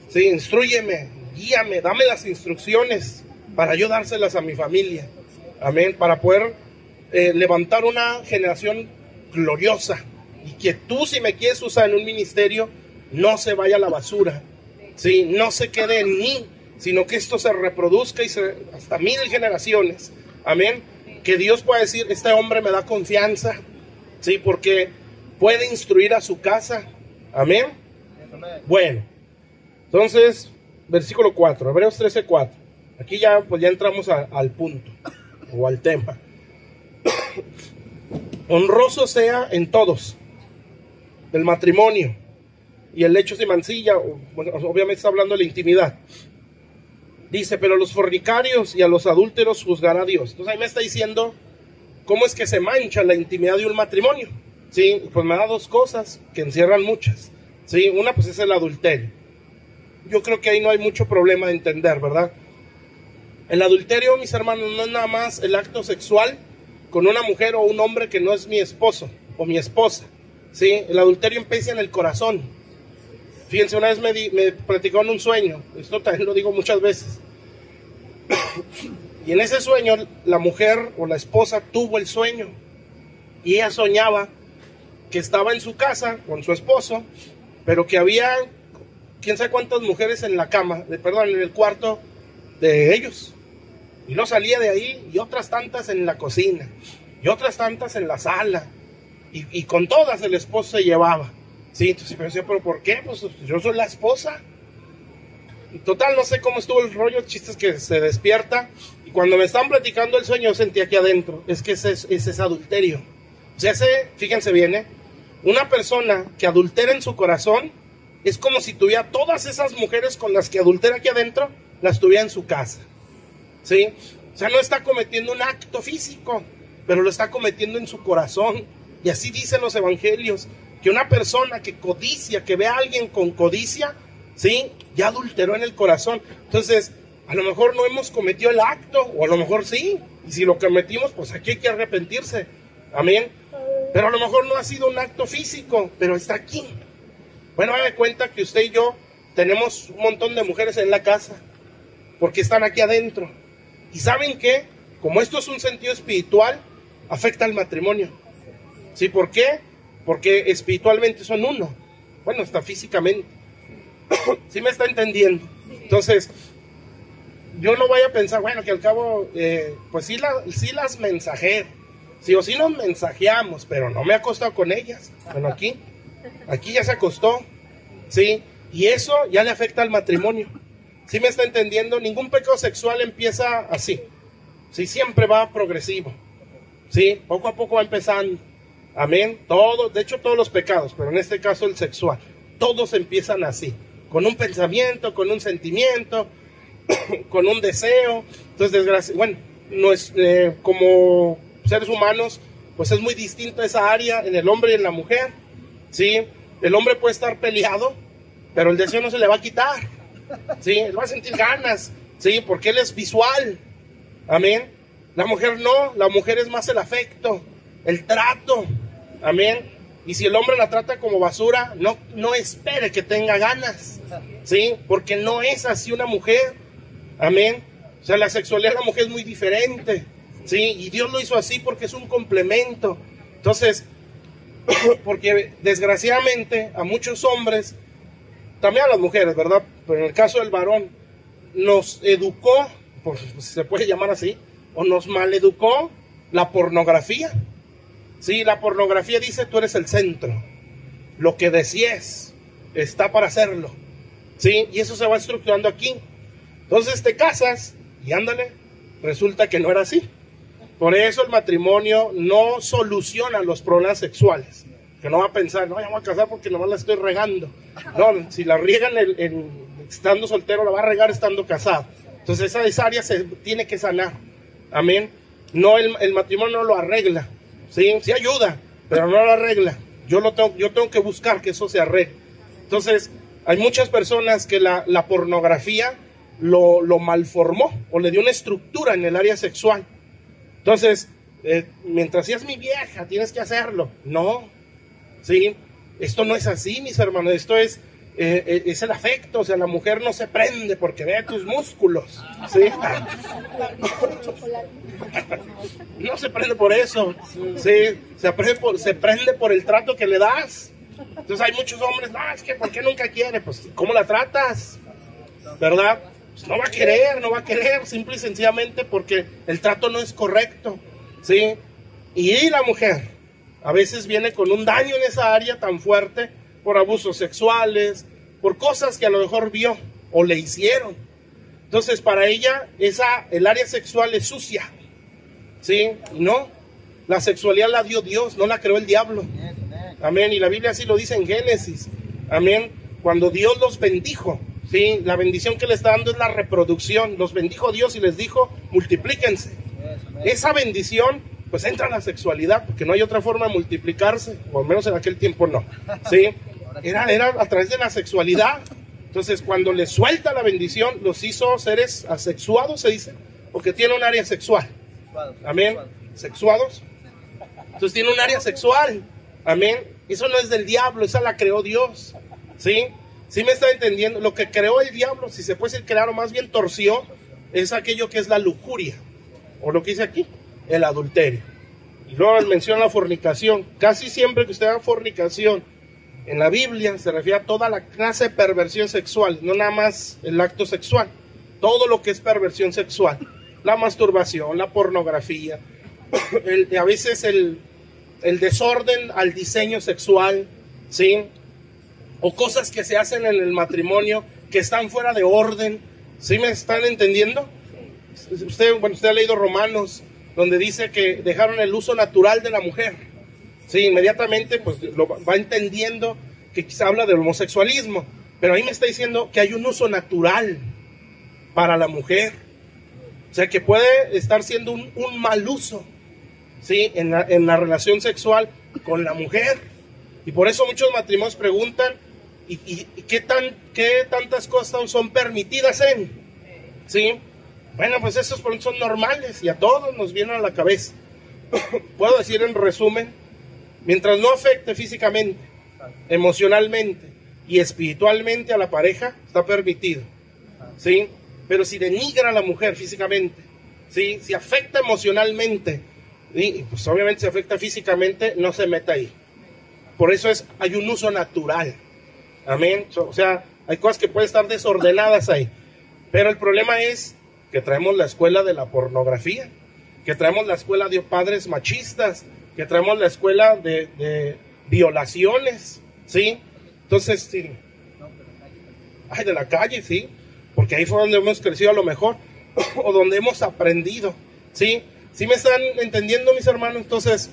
¿sí? Instrúyeme, guíame, dame las instrucciones para yo dárselas a mi familia, amén, para poder levantar una generación gloriosa y que tú, si me quieres usar en un ministerio, no se vaya a la basura, ¿sí? No se quede en mí, sino que esto se reproduzca y hasta 1000 generaciones, amén. Que Dios pueda decir, este hombre me da confianza, ¿sí? Porque puede instruir a su casa. Amén. Bueno, entonces, versículo 4, Hebreos 13:4. Aquí ya, pues ya entramos al punto, o al tema. Honroso sea en todos el matrimonio y el lecho sin mancilla. Bueno, obviamente está hablando de la intimidad. Dice, pero a los fornicarios y a los adúlteros juzgará Dios. Entonces ahí me está diciendo cómo es que se mancha la intimidad de un matrimonio. Sí, pues me da dos cosas que encierran muchas. Sí, una pues es el adulterio. Yo creo que ahí no hay mucho problema de entender, ¿verdad? El adulterio, mis hermanos, no es nada más el acto sexual con una mujer o un hombre que no es mi esposo o mi esposa. Sí, el adulterio empieza en el corazón. Fíjense, una vez me platicó en un sueño, esto también lo digo muchas veces, y en ese sueño la mujer o la esposa tuvo el sueño, y ella soñaba que estaba en su casa con su esposo, pero que había quién sabe cuántas mujeres en la cama, en el cuarto de ellos, y no salía de ahí, y otras tantas en la cocina, y otras tantas en la sala, y con todas el esposo se llevaba. Sí, entonces pensé, ¿pero por qué? Pues yo soy la esposa. Y total, no sé cómo estuvo el rollo, el chiste es que se despierta, y cuando me están platicando el sueño, yo sentí aquí adentro, es que ese es adulterio. O sea, fíjense bien, una persona que adultera en su corazón, es como si tuviera todas esas mujeres con las que adultera aquí adentro, las tuviera en su casa. ¿Sí? O sea, no está cometiendo un acto físico, pero lo está cometiendo en su corazón. Y así dicen los evangelios, que una persona que codicia, que ve a alguien con codicia, ¿sí? Ya adulteró en el corazón. Entonces, a lo mejor no hemos cometido el acto, o a lo mejor sí, y si lo cometimos, pues aquí hay que arrepentirse, amén. Pero a lo mejor no ha sido un acto físico, pero está aquí. Bueno, haga de cuenta que usted y yo tenemos un montón de mujeres en la casa, porque están aquí adentro. ¿Y saben qué? Como esto es un sentido espiritual, afecta al matrimonio. ¿Sí? ¿Por qué? Porque espiritualmente son uno. Bueno, hasta físicamente. ¿Sí me está entendiendo? Entonces, yo no voy a pensar, bueno, que al cabo, pues sí las mensajeo. Sí o sí nos mensajeamos, pero no me he acostado con ellas. Bueno, aquí ya se acostó. ¿Sí? Y eso ya le afecta al matrimonio. ¿Sí me está entendiendo? Ningún pecado sexual empieza así. Sí, siempre va progresivo. ¿Sí? Poco a poco va empezando. Amén. De hecho todos los pecados, pero en este caso el sexual, todos empiezan así, con un pensamiento, con un sentimiento, con un deseo. Entonces, como seres humanos, pues es muy distinto esa área en el hombre y en la mujer. ¿Sí? El hombre puede estar peleado, pero el deseo no se le va a quitar. ¿Sí? Él va a sentir ganas, ¿sí? Porque él es visual. Amén. La mujer no, la mujer es más el afecto, el trato. Amén. Y si el hombre la trata como basura, no espere que tenga ganas. ¿Sí? Porque no es así una mujer. Amén. O sea, la sexualidad de la mujer es muy diferente. ¿Sí? Y Dios lo hizo así porque es un complemento. Entonces, porque desgraciadamente a muchos hombres, también a las mujeres, ¿verdad? Pero en el caso del varón, nos educó, se puede llamar así, o nos maleducó la pornografía. Sí, la pornografía dice, tú eres el centro, lo que desees está para hacerlo. Sí, y eso se va estructurando aquí. Entonces te casas y ándale, resulta que no era así. Por eso el matrimonio no soluciona los problemas sexuales. Que no va a pensar, no, ya voy a casar porque nomás la estoy regando. No, si la riegan estando soltero, la va a regar estando casado. Entonces esa área se tiene que sanar. Amén. No, el matrimonio no lo arregla. Sí ayuda, pero no lo arregla. Yo tengo que buscar que eso se arregle. Entonces, hay muchas personas que la pornografía lo malformó o le dio una estructura en el área sexual. Entonces, mientras seas mi vieja, tienes que hacerlo. No, ¿sí? Esto no es así, mis hermanos. Esto es el afecto. O sea, la mujer no se prende porque ve tus músculos. ¿Sí? No se prende por eso. ¿Sí? Se prende por el trato que le das. Entonces hay muchos hombres, no, es que ¿por qué nunca quiere? Pues, ¿cómo la tratas? ¿Verdad? Pues no va a querer, simple y sencillamente porque el trato no es correcto. ¿Sí? Y la mujer, a veces viene con un daño en esa área tan fuerte por abusos sexuales, por cosas que a lo mejor vio o le hicieron. Entonces para ella el área sexual es sucia, ¿sí? No, la sexualidad la dio Dios, no la creó el diablo. Amén, y la Biblia así lo dice en Génesis. Amén, cuando Dios los bendijo, ¿sí? La bendición que le está dando es la reproducción. Los bendijo Dios y les dijo, multiplíquense. Esa bendición, pues entra en la sexualidad, porque no hay otra forma de multiplicarse, o al menos en aquel tiempo no, ¿sí? Era a través de la sexualidad. Entonces cuando les suelta la bendición, los hizo seres asexuados, se dice, porque tiene un área sexual. Amén, sexuados. Entonces tiene un área sexual. Amén, eso no es del diablo, esa la creó Dios, ¿sí? ¿Sí me está entendiendo? Lo que creó el diablo, si se puede decir crear, o más bien torció, es aquello que es la lujuria, o lo que dice aquí, el adulterio. Y luego menciona la fornicación. Casi siempre que usted haga fornicación en la Biblia se refiere a toda la clase de perversión sexual, no nada más el acto sexual, todo lo que es perversión sexual, la masturbación, la pornografía, a veces el desorden al diseño sexual, ¿sí? O cosas que se hacen en el matrimonio que están fuera de orden. ¿Sí me están entendiendo? Usted ha leído Romanos, donde dice que dejaron el uso natural de la mujer. Sí, inmediatamente pues lo va entendiendo que quizá habla del homosexualismo, pero ahí me está diciendo que hay un uso natural para la mujer. O sea, que puede estar siendo un mal uso, ¿sí? en la relación sexual con la mujer. Y por eso muchos matrimonios preguntan, ¿y qué tantas cosas son permitidas en? ¿Sí? Bueno, pues esos son normales y a todos nos vienen a la cabeza. Puedo decir en resumen, mientras no afecte físicamente, emocionalmente y espiritualmente a la pareja, está permitido, ¿sí? Pero si denigra a la mujer físicamente, ¿sí? Si afecta emocionalmente, ¿sí? Y pues obviamente si afecta físicamente, no se meta ahí. Por eso hay un uso natural. Amén. O sea, hay cosas que pueden estar desordenadas ahí. Pero el problema es que traemos la escuela de la pornografía, que traemos la escuela de padres machistas, que traemos la escuela de violaciones, ¿sí? Entonces, sí. Ay, de la calle, sí. Porque ahí fue donde hemos crecido a lo mejor, o donde hemos aprendido, ¿sí? ¿Sí me están entendiendo, mis hermanos? Entonces,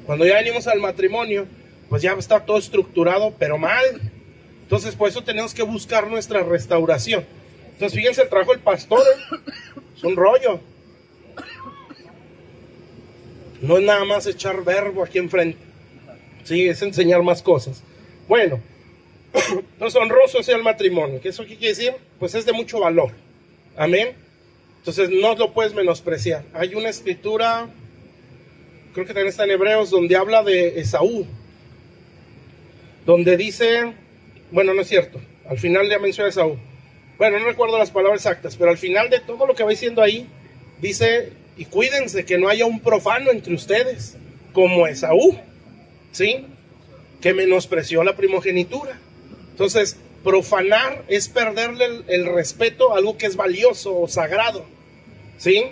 cuando ya venimos al matrimonio, pues ya está todo estructurado, pero mal. Entonces, por eso tenemos que buscar nuestra restauración. Entonces, fíjense el trabajo del pastor, es un rollo. No es nada más echar verbo aquí enfrente. Sí, es enseñar más cosas. Bueno, entonces honroso sea el matrimonio. ¿Qué eso qué quiere decir? Pues es de mucho valor. Amén. Entonces no lo puedes menospreciar. Hay una escritura, creo que también está en Hebreos, donde habla de Esaú. Donde dice, bueno, no es cierto, al final ya menciona Esaú. Bueno, no recuerdo las palabras exactas, pero al final de todo lo que va diciendo ahí, dice, y cuídense que no haya un profano entre ustedes, como Esaú, ¿sí? Que menospreció la primogenitura. Entonces, profanar es perderle el respeto a algo que es valioso o sagrado, ¿sí?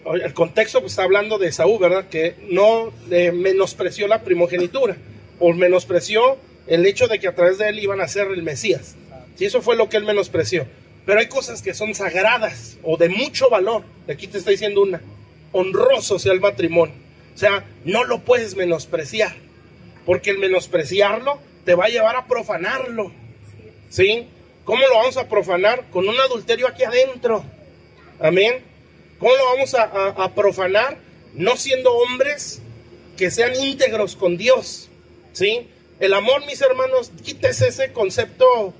El contexto pues, está hablando de Esaú, ¿verdad? Que no menospreció la primogenitura, o menospreció el hecho de que a través de él iban a ser el Mesías. Sí, eso fue lo que él menospreció. Pero hay cosas que son sagradas o de mucho valor. Aquí te está diciendo una. Honroso sea el matrimonio. O sea, no lo puedes menospreciar. Porque el menospreciarlo te va a llevar a profanarlo. ¿Sí? ¿Cómo lo vamos a profanar? Con un adulterio aquí adentro. Amén. ¿Cómo lo vamos a profanar? No siendo hombres que sean íntegros con Dios. ¿Sí? El amor, mis hermanos, quítese ese concepto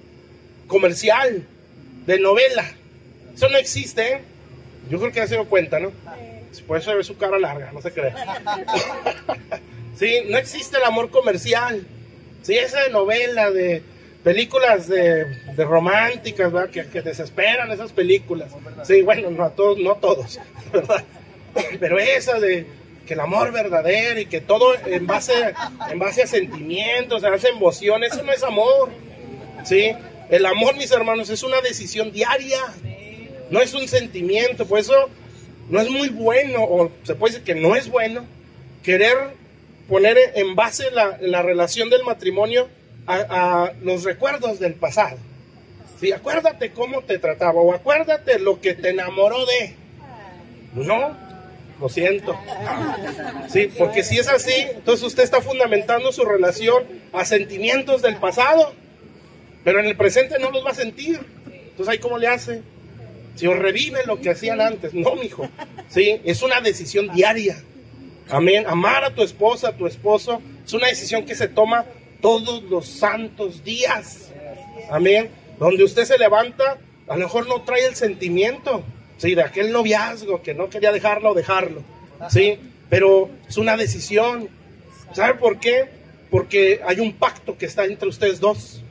comercial, de novela. Eso no existe, ¿eh? Yo creo que ya se dio cuenta, ¿no? Por eso ve su cara larga, no se cree. Sí, no existe el amor comercial. Sí, esa de novela, de películas de románticas, ¿verdad? Que desesperan esas películas. Sí, bueno, no todos, ¿verdad? Pero esa de que el amor verdadero y que todo en base a sentimientos, en base a emociones, eso no es amor. ¿Sí? El amor, mis hermanos, es una decisión diaria, no es un sentimiento. Por eso no es muy bueno, o se puede decir que no es bueno, querer poner en base la relación del matrimonio a los recuerdos del pasado. Sí, acuérdate cómo te trataba, o acuérdate lo que te enamoró de. No, lo siento. Sí, porque si es así, entonces usted está fundamentando su relación a sentimientos del pasado, pero en el presente no los va a sentir. Entonces ahí cómo le hace. Si os revive lo que hacían antes. No, mijo. Sí, es una decisión diaria. Amén. Amar a tu esposa, a tu esposo, es una decisión que se toma todos los santos días. Amén. Donde usted se levanta, a lo mejor no trae el sentimiento, sí, de aquel noviazgo que no quería dejarlo, sí, pero es una decisión. ¿Sabe por qué? Porque hay un pacto que está entre ustedes dos.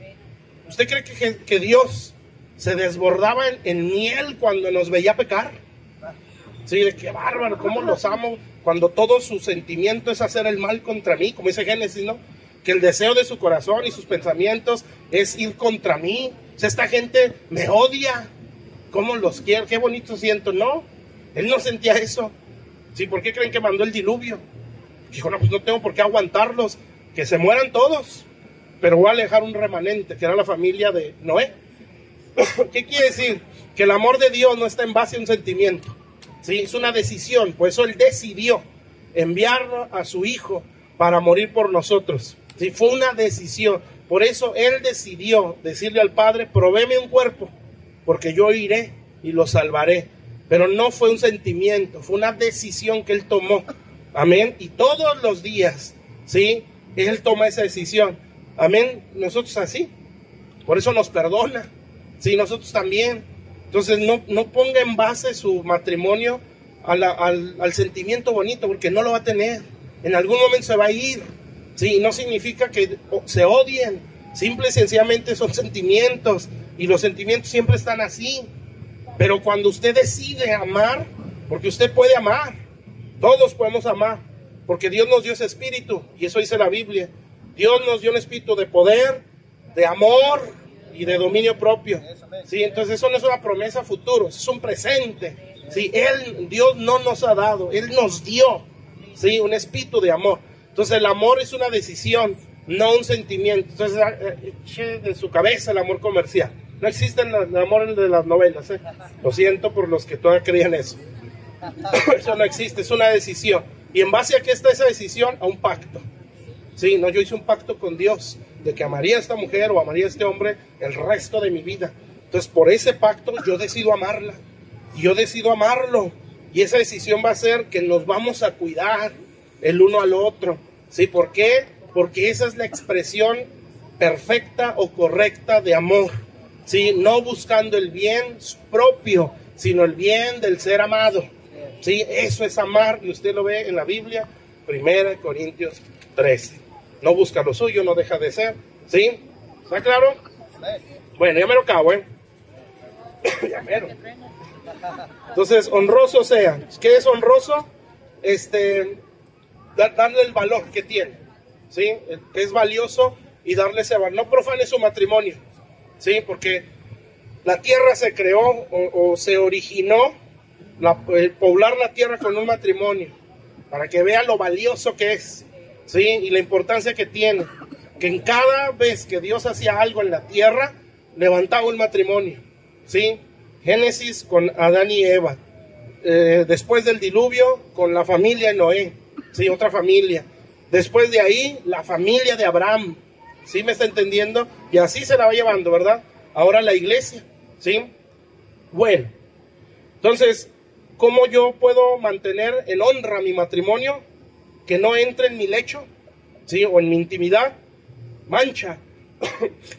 ¿Usted cree que Dios se desbordaba en miel cuando nos veía pecar? Sí, de qué bárbaro, cómo los amo, cuando todo su sentimiento es hacer el mal contra mí, como dice Génesis, ¿no? Que el deseo de su corazón y sus pensamientos es ir contra mí. O sea, esta gente me odia. ¿Cómo los quiero? Qué bonito siento. No, él no sentía eso. ¿Sí? ¿Por qué creen que mandó el diluvio? Dijo, no, pues no tengo por qué aguantarlos, que se mueran todos, pero voy a dejar un remanente, que era la familia de Noé. ¿Qué quiere decir? Que el amor de Dios no está en base a un sentimiento. ¿Sí? Es una decisión. Por eso él decidió enviar a su hijo para morir por nosotros. ¿Sí? Fue una decisión. Por eso él decidió decirle al Padre, provéeme un cuerpo, porque yo iré y lo salvaré. Pero no fue un sentimiento, fue una decisión que él tomó. Amén. Y todos los días, ¿sí? Él toma esa decisión. Amén. Nosotros así. Por eso nos perdona. Sí, nosotros también. Entonces no ponga en base su matrimonio al sentimiento bonito, porque no lo va a tener. En algún momento se va a ir. Sí, no significa que se odien, simple y sencillamente son sentimientos, y los sentimientos siempre están así. Pero cuando usted decide amar, porque usted puede amar, todos podemos amar, porque Dios nos dio ese espíritu, y eso dice la Biblia. Dios nos dio un espíritu de poder, de amor y de dominio propio. Sí, entonces eso no es una promesa futuro, es un presente. Sí, Dios no nos ha dado, Él nos dio, sí, un espíritu de amor. Entonces el amor es una decisión, no un sentimiento. Entonces eche de su cabeza el amor comercial. No existe el amor de las novelas, ¿eh? Lo siento por los que todavía creían eso. Eso no existe, es una decisión. ¿Y en base a qué está esa decisión? A un pacto. Sí, no, yo hice un pacto con Dios de que amaría a esta mujer o amaría a este hombre el resto de mi vida. Entonces por ese pacto yo decido amarla. Y yo decido amarlo. Y esa decisión va a ser que nos vamos a cuidar el uno al otro. ¿Sí? ¿Por qué? Porque esa es la expresión perfecta o correcta de amor. ¿Sí? No buscando el bien propio, sino el bien del ser amado. ¿Sí? Eso es amar, y usted lo ve en la Biblia, 1 Corintios 13. No busca lo suyo, no deja de ser. ¿Sí? ¿Está claro? Bueno, ya me lo acabo, ¿eh? Ya mero. Entonces, honroso sea. ¿Qué es honroso? Darle el valor que tiene. ¿Sí? Es valioso y darle ese valor. No profane su matrimonio. ¿Sí? Porque la tierra se creó o se originó, poblar la tierra con un matrimonio, para que vea lo valioso que es, ¿sí? Y la importancia que tiene, que en cada vez que Dios hacía algo en la tierra, levantaba un matrimonio, ¿sí? Génesis con Adán y Eva, después del diluvio con la familia de Noé, ¿sí? Otra familia, después de ahí la familia de Abraham, ¿sí me está entendiendo? Y así se la va llevando, ¿verdad? Ahora la iglesia, ¿sí? Bueno, entonces, ¿cómo yo puedo mantener en honra mi matrimonio? Que no entre en mi lecho, ¿sí? O en mi intimidad. Mancha.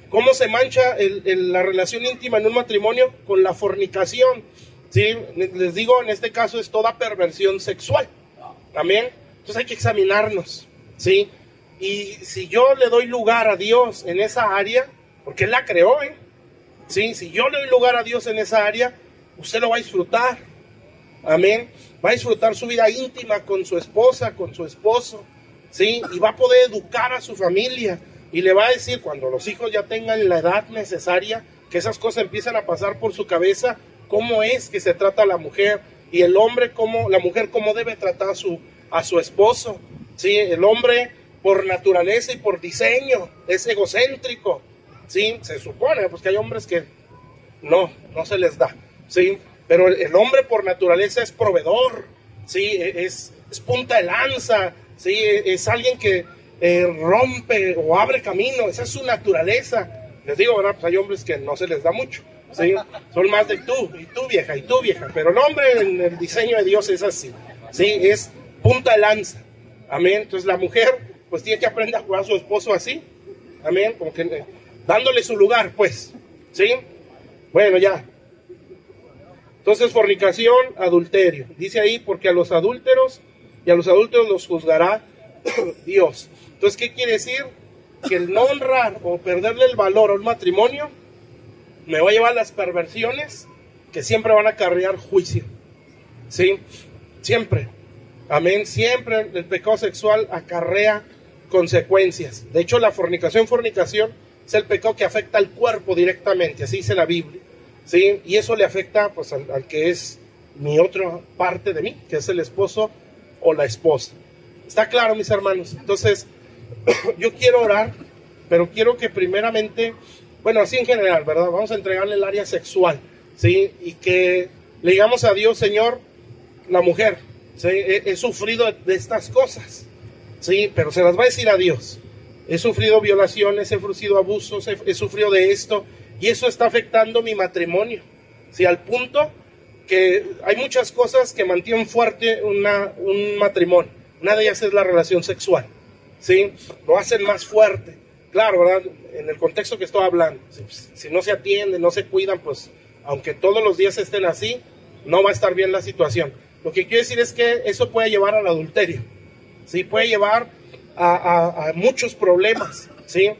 ¿Cómo se mancha la relación íntima en un matrimonio? Con la fornicación, ¿sí? Les digo, en este caso es toda perversión sexual. ¿Amén? Entonces hay que examinarnos, ¿sí? Y si yo le doy lugar a Dios en esa área, porque Él la creó, ¿eh? ¿Sí? Si yo le doy lugar a Dios en esa área, usted lo va a disfrutar. Amén. Va a disfrutar su vida íntima con su esposa, con su esposo, ¿sí? Y va a poder educar a su familia. Y le va a decir, cuando los hijos ya tengan la edad necesaria, que esas cosas empiezan a pasar por su cabeza, cómo es que se trata a la mujer, y el hombre, la mujer, cómo debe tratar a su esposo, ¿sí? El hombre por naturaleza y por diseño es egocéntrico, ¿sí? Se supone pues que hay hombres que no se les da, ¿sí? Pero el hombre por naturaleza es proveedor, ¿sí? Es punta de lanza, ¿sí? Es alguien que rompe o abre camino, esa es su naturaleza. Les digo, ¿verdad? Pues hay hombres que no se les da mucho, ¿sí? Son más de tú vieja, pero el hombre en el diseño de Dios es así, ¿sí? Es punta de lanza, amén. Entonces la mujer pues tiene que aprender a jugar a su esposo así, amén, como que dándole su lugar, pues, ¿sí? Bueno, ya. Entonces, fornicación, adulterio. Dice ahí, porque a los adúlteros y a los adúlteros los juzgará Dios. Entonces, ¿qué quiere decir? Que el no honrar o perderle el valor a un matrimonio me va a llevar a las perversiones que siempre van a acarrear juicio, ¿sí? Siempre, amén. Siempre el pecado sexual acarrea consecuencias. De hecho, la fornicación es el pecado que afecta al cuerpo directamente, así dice la Biblia, ¿sí? Y eso le afecta pues al que es mi otra parte de mí, que es el esposo o la esposa. ¿Está claro, mis hermanos? Entonces, yo quiero orar, pero quiero que primeramente, bueno, así en general, ¿verdad? Vamos a entregarle el área sexual, ¿sí? Y que le digamos a Dios, Señor, la mujer, ¿sí? He sufrido de estas cosas, ¿sí? Pero se las va a decir a Dios. He sufrido violaciones, he sufrido abusos, he sufrido de esto, y eso está afectando mi matrimonio, ¿sí? Al punto que hay muchas cosas que mantienen fuerte un matrimonio. Una de ellas es la relación sexual, ¿sí? Lo hacen más fuerte. Claro, ¿verdad? En el contexto que estoy hablando, si no se atienden, no se cuidan, pues aunque todos los días estén así, no va a estar bien la situación. Lo que quiero decir es que eso puede llevar al adulterio, ¿sí? Puede llevar a muchos problemas, ¿sí?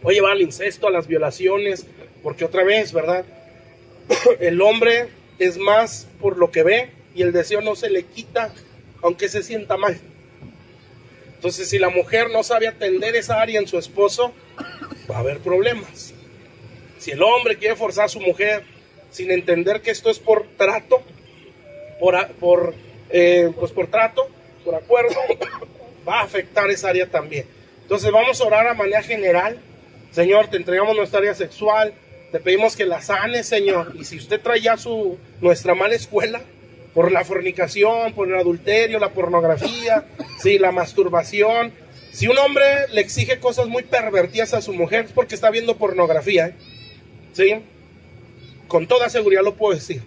Puede llevar al incesto, a las violaciones, porque otra vez, ¿verdad? El hombre es más por lo que ve y el deseo no se le quita aunque se sienta mal. Entonces, si la mujer no sabe atender esa área en su esposo, va a haber problemas. Si el hombre quiere forzar a su mujer sin entender que esto es por trato, por trato, por acuerdo, va a afectar esa área también. Entonces vamos a orar a manera general. Señor, te entregamos nuestra área sexual, te pedimos que la sanes, Señor. Y si usted trae ya nuestra mala escuela, por la fornicación, por el adulterio, la pornografía, sí, la masturbación. Si un hombre le exige cosas muy pervertidas a su mujer, es porque está viendo pornografía, ¿sí? Con toda seguridad lo puedo decir.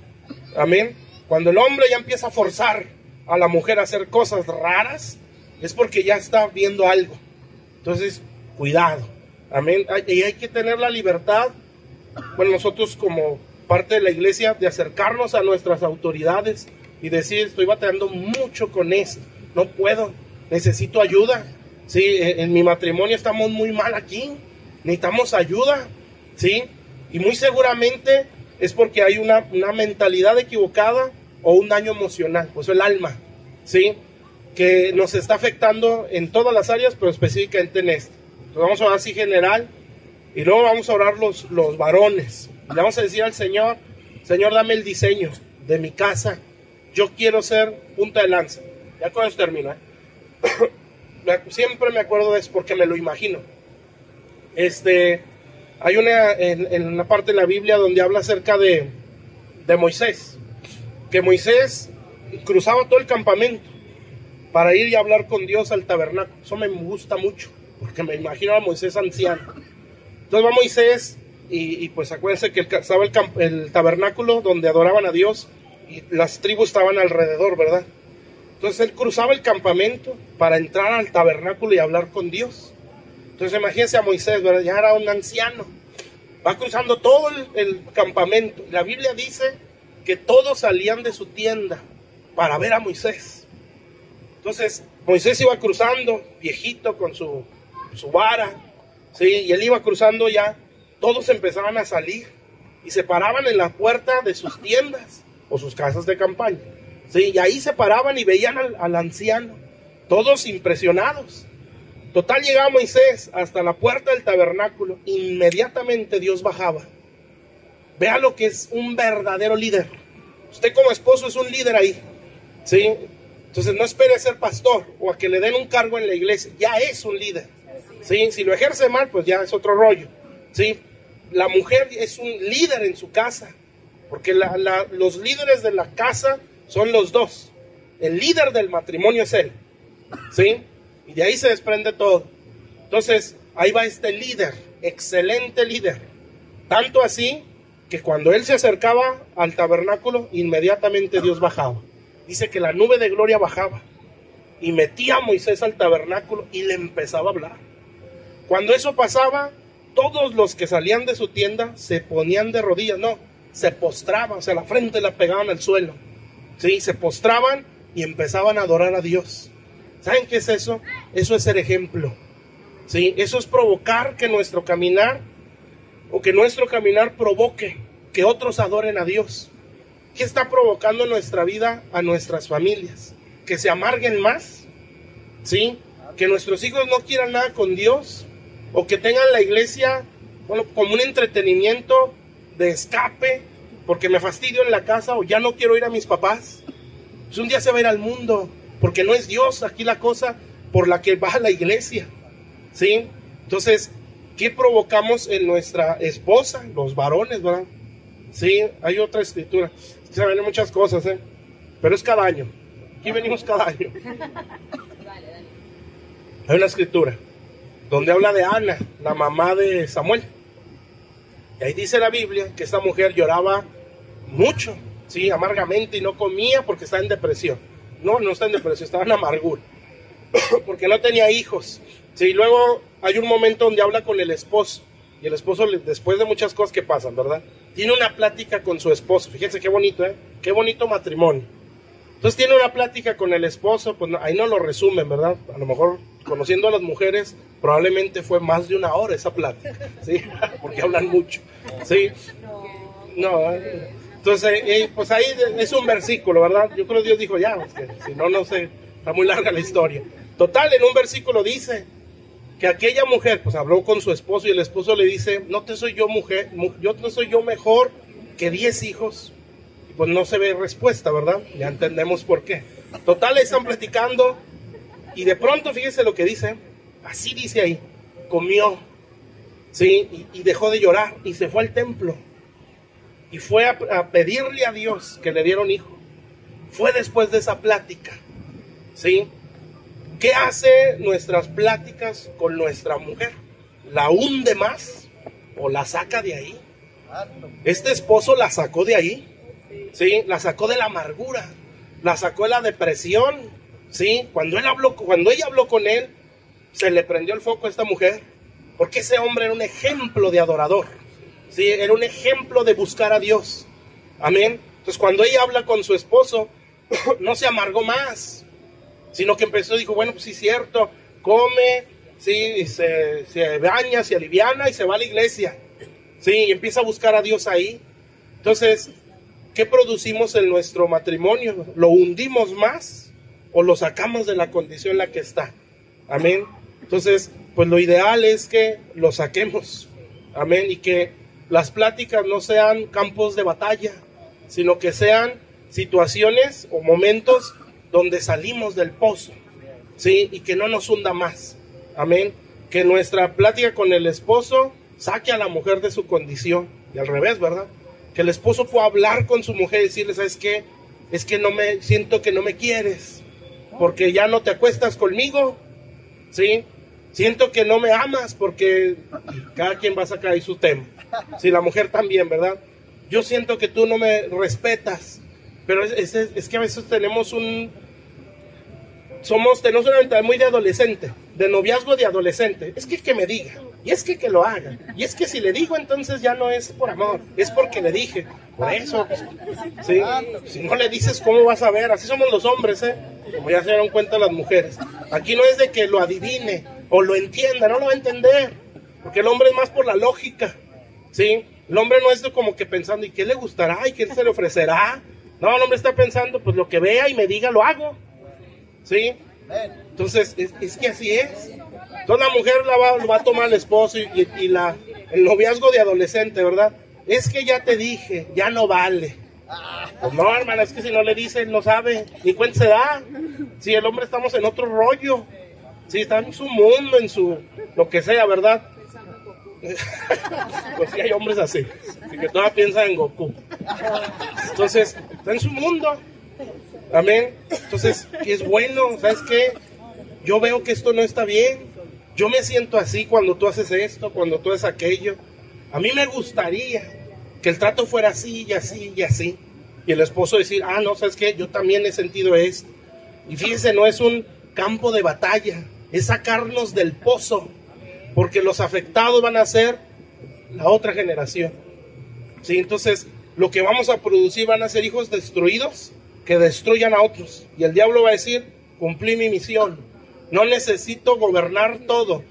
Amén. Cuando el hombre ya empieza a forzar a la mujer a hacer cosas raras, es porque ya está viendo algo. Entonces, cuidado. Amén. Y hay que tener la libertad, bueno, nosotros como parte de la iglesia, de acercarnos a nuestras autoridades y decir, estoy batallando mucho con eso, no puedo, necesito ayuda, ¿sí? En mi matrimonio estamos muy mal aquí, necesitamos ayuda, ¿sí? Y muy seguramente es porque hay una mentalidad equivocada o un daño emocional, pues el alma, ¿sí? Que nos está afectando en todas las áreas, pero específicamente en esta. Entonces vamos a orar así general y luego vamos a orar los varones. Y le vamos a decir al Señor, Señor, dame el diseño de mi casa. Yo quiero ser punta de lanza. Ya con eso termino, Siempre me acuerdo de eso porque me lo imagino. Hay en una parte de la Biblia donde habla acerca de Moisés. Que Moisés cruzaba todo el campamento para ir y hablar con Dios al tabernáculo. Eso me gusta mucho, porque me imagino a Moisés anciano. Entonces va Moisés y pues acuérdense que estaba el tabernáculo donde adoraban a Dios y las tribus estaban alrededor, ¿verdad? Entonces él cruzaba el campamento para entrar al tabernáculo y hablar con Dios. Entonces imagínense a Moisés, ¿verdad? Ya era un anciano. Va cruzando todo el campamento. La Biblia dice que todos salían de su tienda para ver a Moisés. Entonces Moisés iba cruzando, viejito, con su vara, ¿sí? Y él iba cruzando ya, todos empezaban a salir y se paraban en la puerta de sus tiendas o sus casas de campaña, ¿sí? Y ahí se paraban y veían al anciano, todos impresionados. Total, llegaba Moisés hasta la puerta del tabernáculo, inmediatamente Dios bajaba. Vea lo que es un verdadero líder. Usted como esposo es un líder ahí, ¿sí? Entonces no espere a ser pastor o a que le den un cargo en la iglesia, ya es un líder, ¿sí? Si lo ejerce mal, pues ya es otro rollo, ¿sí? La mujer es un líder en su casa, porque los líderes de la casa son los dos. El líder del matrimonio es él, ¿sí? Y de ahí se desprende todo. Entonces, ahí va este líder, excelente líder. Tanto así que cuando él se acercaba al tabernáculo, inmediatamente Dios bajaba. Dice que la nube de gloria bajaba y metía a Moisés al tabernáculo y le empezaba a hablar. Cuando eso pasaba, todos los que salían de su tienda se ponían de rodillas, no, se postraban, o sea, la frente la pegaban al suelo, ¿sí? Se postraban y empezaban a adorar a Dios. ¿Saben qué es eso? Eso es ser ejemplo, ¿sí? Eso es provocar que nuestro caminar, o que nuestro caminar provoque que otros adoren a Dios. ¿Qué está provocando en nuestra vida a nuestras familias? Que se amarguen más, ¿sí? Que nuestros hijos no quieran nada con Dios, o que tengan la iglesia, bueno, como un entretenimiento de escape, porque me fastidio en la casa, o ya no quiero ir a mis papás. Pues un día se va a ir al mundo, porque no es Dios aquí la cosa por la que va a la iglesia, ¿sí? Entonces, ¿qué provocamos en nuestra esposa, los varones, verdad? Sí, hay otra escritura. Se ven muchas cosas, pero es cada año. Aquí venimos cada año. Hay una escritura donde habla de Ana, la mamá de Samuel. Y ahí dice la Biblia que esta mujer lloraba mucho, sí, amargamente, y no comía porque estaba en depresión. No, no está en depresión, estaba en amargura. Porque no tenía hijos. Sí, luego hay un momento donde habla con el esposo. Y el esposo, después de muchas cosas que pasan, ¿verdad? Tiene una plática con su esposo. Fíjense qué bonito, qué bonito matrimonio. Entonces tiene una plática con el esposo, pues ahí no lo resumen, ¿verdad? A lo mejor, conociendo a las mujeres, probablemente fue más de una hora esa plática, ¿sí? Porque hablan mucho, ¿sí? No, entonces, pues ahí es un versículo, ¿verdad? Yo creo que Dios dijo, ya, porque si no, no sé, está muy larga la historia. Total, en un versículo dice que aquella mujer, pues habló con su esposo y el esposo le dice, no te soy yo mujer, yo no soy yo mejor que 10 hijos. Y pues no se ve respuesta, ¿verdad? Ya entendemos por qué. Total, están platicando y de pronto, fíjense lo que dice, así dice ahí, comió, ¿sí? Y dejó de llorar y se fue al templo. Y fue a pedirle a Dios que le diera un hijo. Fue después de esa plática, ¿sí? ¿Qué hace nuestras pláticas con nuestra mujer? ¿La hunde más o la saca de ahí? Este esposo la sacó de ahí, ¿sí? La sacó de la amargura, la sacó de la depresión, ¿sí? Cuando ella habló con él, se le prendió el foco a esta mujer, porque ese hombre era un ejemplo de adorador, ¿sí? Era un ejemplo de buscar a Dios, amén. Entonces cuando ella habla con su esposo, no se amargó más, sino que empezó, dijo, bueno, pues sí es cierto, come, sí, y se baña, se aliviana y se va a la iglesia, sí, y empieza a buscar a Dios ahí. Entonces, ¿qué producimos en nuestro matrimonio? ¿Lo hundimos más o lo sacamos de la condición en la que está? Amén. Entonces, pues lo ideal es que lo saquemos, amén, y que las pláticas no sean campos de batalla, sino que sean situaciones o momentos donde salimos del pozo, ¿sí? Y que no nos hunda más, amén. Que nuestra plática con el esposo saque a la mujer de su condición, y al revés, ¿verdad? Que el esposo pueda hablar con su mujer y decirle, ¿sabes qué? Es que siento que no me quieres, porque ya no te acuestas conmigo, ¿sí? Siento que no me amas, porque cada quien va a sacar ahí su tema. Sí, la mujer también, ¿verdad? Yo siento que tú no me respetas. Pero es que a veces tenemos una mentalidad muy de adolescente, de noviazgo de adolescente. Es que me diga, y es que lo haga, y es que si le digo entonces ya no es por amor, es porque le dije. Por eso, ¿sí? Si no le dices, ¿cómo vas a ver? Así somos los hombres, como ya se dieron cuenta las mujeres. Aquí no es de que lo adivine o lo entienda, no lo va a entender, porque el hombre es más por la lógica, ¿sí? El hombre no es como que pensando, ¿y qué le gustará? ¿Y qué se le ofrecerá? No, el hombre está pensando, pues lo que vea y me diga lo hago, ¿sí? Entonces, es que así es. Entonces la mujer lo va a tomar el esposo y el noviazgo de adolescente, ¿verdad? Es que ya te dije, ya no vale, Pues no, hermana, es que si no le dicen, no sabe, ni cuenta se da. Si el hombre estamos en otro rollo, si está en su mundo, en su, lo que sea, ¿verdad? Pues sí hay hombres así, que todavía piensan en Goku. Entonces, está en su mundo. Amén. Entonces, es bueno, ¿sabes qué? Yo veo que esto no está bien. Yo me siento así cuando tú haces esto, cuando tú haces aquello. A mí me gustaría que el trato fuera así y así y así. Y el esposo decir, ah, no, ¿sabes qué? Yo también he sentido esto. Y fíjense, no es un campo de batalla, es sacarnos del pozo, porque los afectados van a ser la otra generación. ¿Sí? Entonces, lo que vamos a producir van a ser hijos destruidos que destruyan a otros. Y el diablo va a decir, cumplí mi misión. No necesito gobernar todo.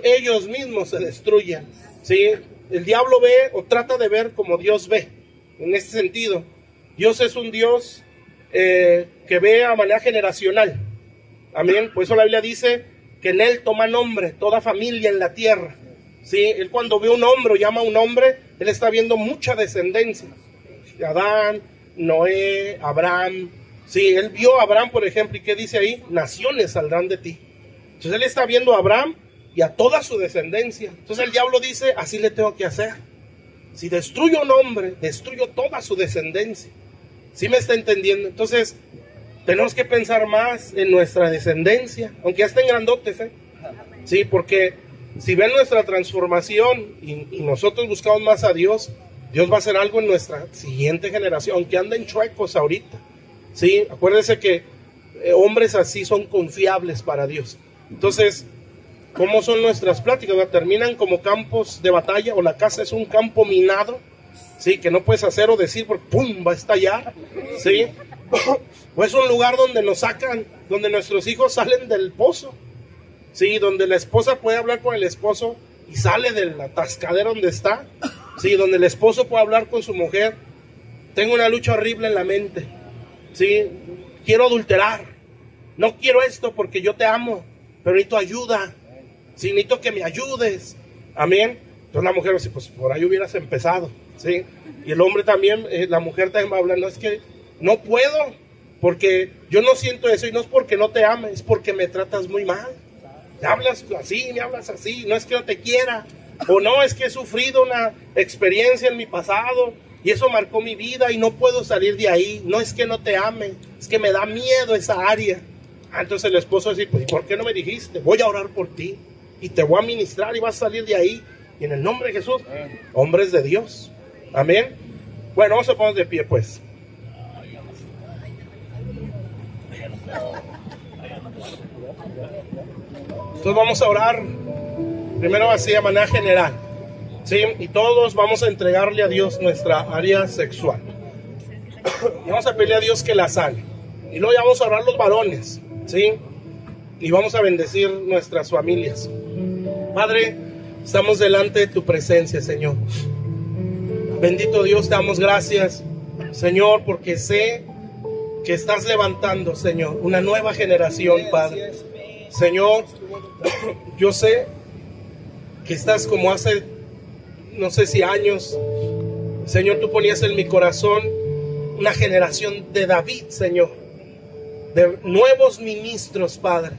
Ellos mismos se destruyen. ¿Sí? El diablo ve o trata de ver como Dios ve. En este sentido, Dios es un Dios que ve a manera generacional. Amén. Por eso la Biblia dice que en Él toma nombre toda familia en la tierra. ¿Sí? Él cuando ve un hombre o llama a un hombre, Él está viendo mucha descendencia. Adán, Noé, Abraham. Sí, Él vio a Abraham, por ejemplo, y ¿qué dice ahí? Naciones saldrán de ti. Entonces Él está viendo a Abraham y a toda su descendencia. Entonces el diablo dice, así le tengo que hacer. Si destruyo un hombre, destruyo toda su descendencia. ¿Sí me está entendiendo? Entonces, tenemos que pensar más en nuestra descendencia, aunque ya estén grandotes, ¿eh? Sí, porque si ven nuestra transformación y nosotros buscamos más a Dios, Dios va a hacer algo en nuestra siguiente generación, aunque anden chuecos ahorita. Sí, acuérdense que hombres así son confiables para Dios. Entonces, ¿cómo son nuestras pláticas? Terminan como campos de batalla, o la casa es un campo minado, sí, que no puedes hacer o decir porque ¡pum! Va a estallar, sí. O es un lugar donde nos sacan, donde nuestros hijos salen del pozo, sí, donde la esposa puede hablar con el esposo y sale del atascadero donde está, sí, donde el esposo puede hablar con su mujer. Tengo una lucha horrible en la mente, sí, quiero adulterar, no quiero esto porque yo te amo, pero necesito ayuda. Sí, necesito que me ayudes. Amén. Entonces la mujer va a decir, pues por ahí hubieras empezado. ¿Sí? Y el hombre también, la mujer también va a hablar, no, es que no puedo, porque yo no siento eso, y no es porque no te ame, es porque me tratas muy mal. Me hablas así, no es que no te quiera, o no, es que he sufrido una experiencia en mi pasado, y eso marcó mi vida, y no puedo salir de ahí. No es que no te ame, es que me da miedo esa área. Entonces el esposo va a decir, pues, ¿y por qué no me dijiste? Voy a orar por ti y te voy a ministrar y vas a salir de ahí. Y en el nombre de Jesús, hombres de Dios. Amén. Bueno, vamos a ponernos de pie, pues. Entonces vamos a orar. Primero así de manera general. ¿Sí? Y todos vamos a entregarle a Dios nuestra área sexual. Y vamos a pedirle a Dios que la sane. Y luego ya vamos a orar los varones. ¿Sí? Y vamos a bendecir nuestras familias. Padre, estamos delante de tu presencia, Señor. Bendito Dios, te damos gracias, Señor, porque sé que estás levantando, Señor, una nueva generación, Padre. Señor, yo sé que estás como hace, no sé si años, Señor, tú ponías en mi corazón una generación de David, Señor, de nuevos ministros, Padre,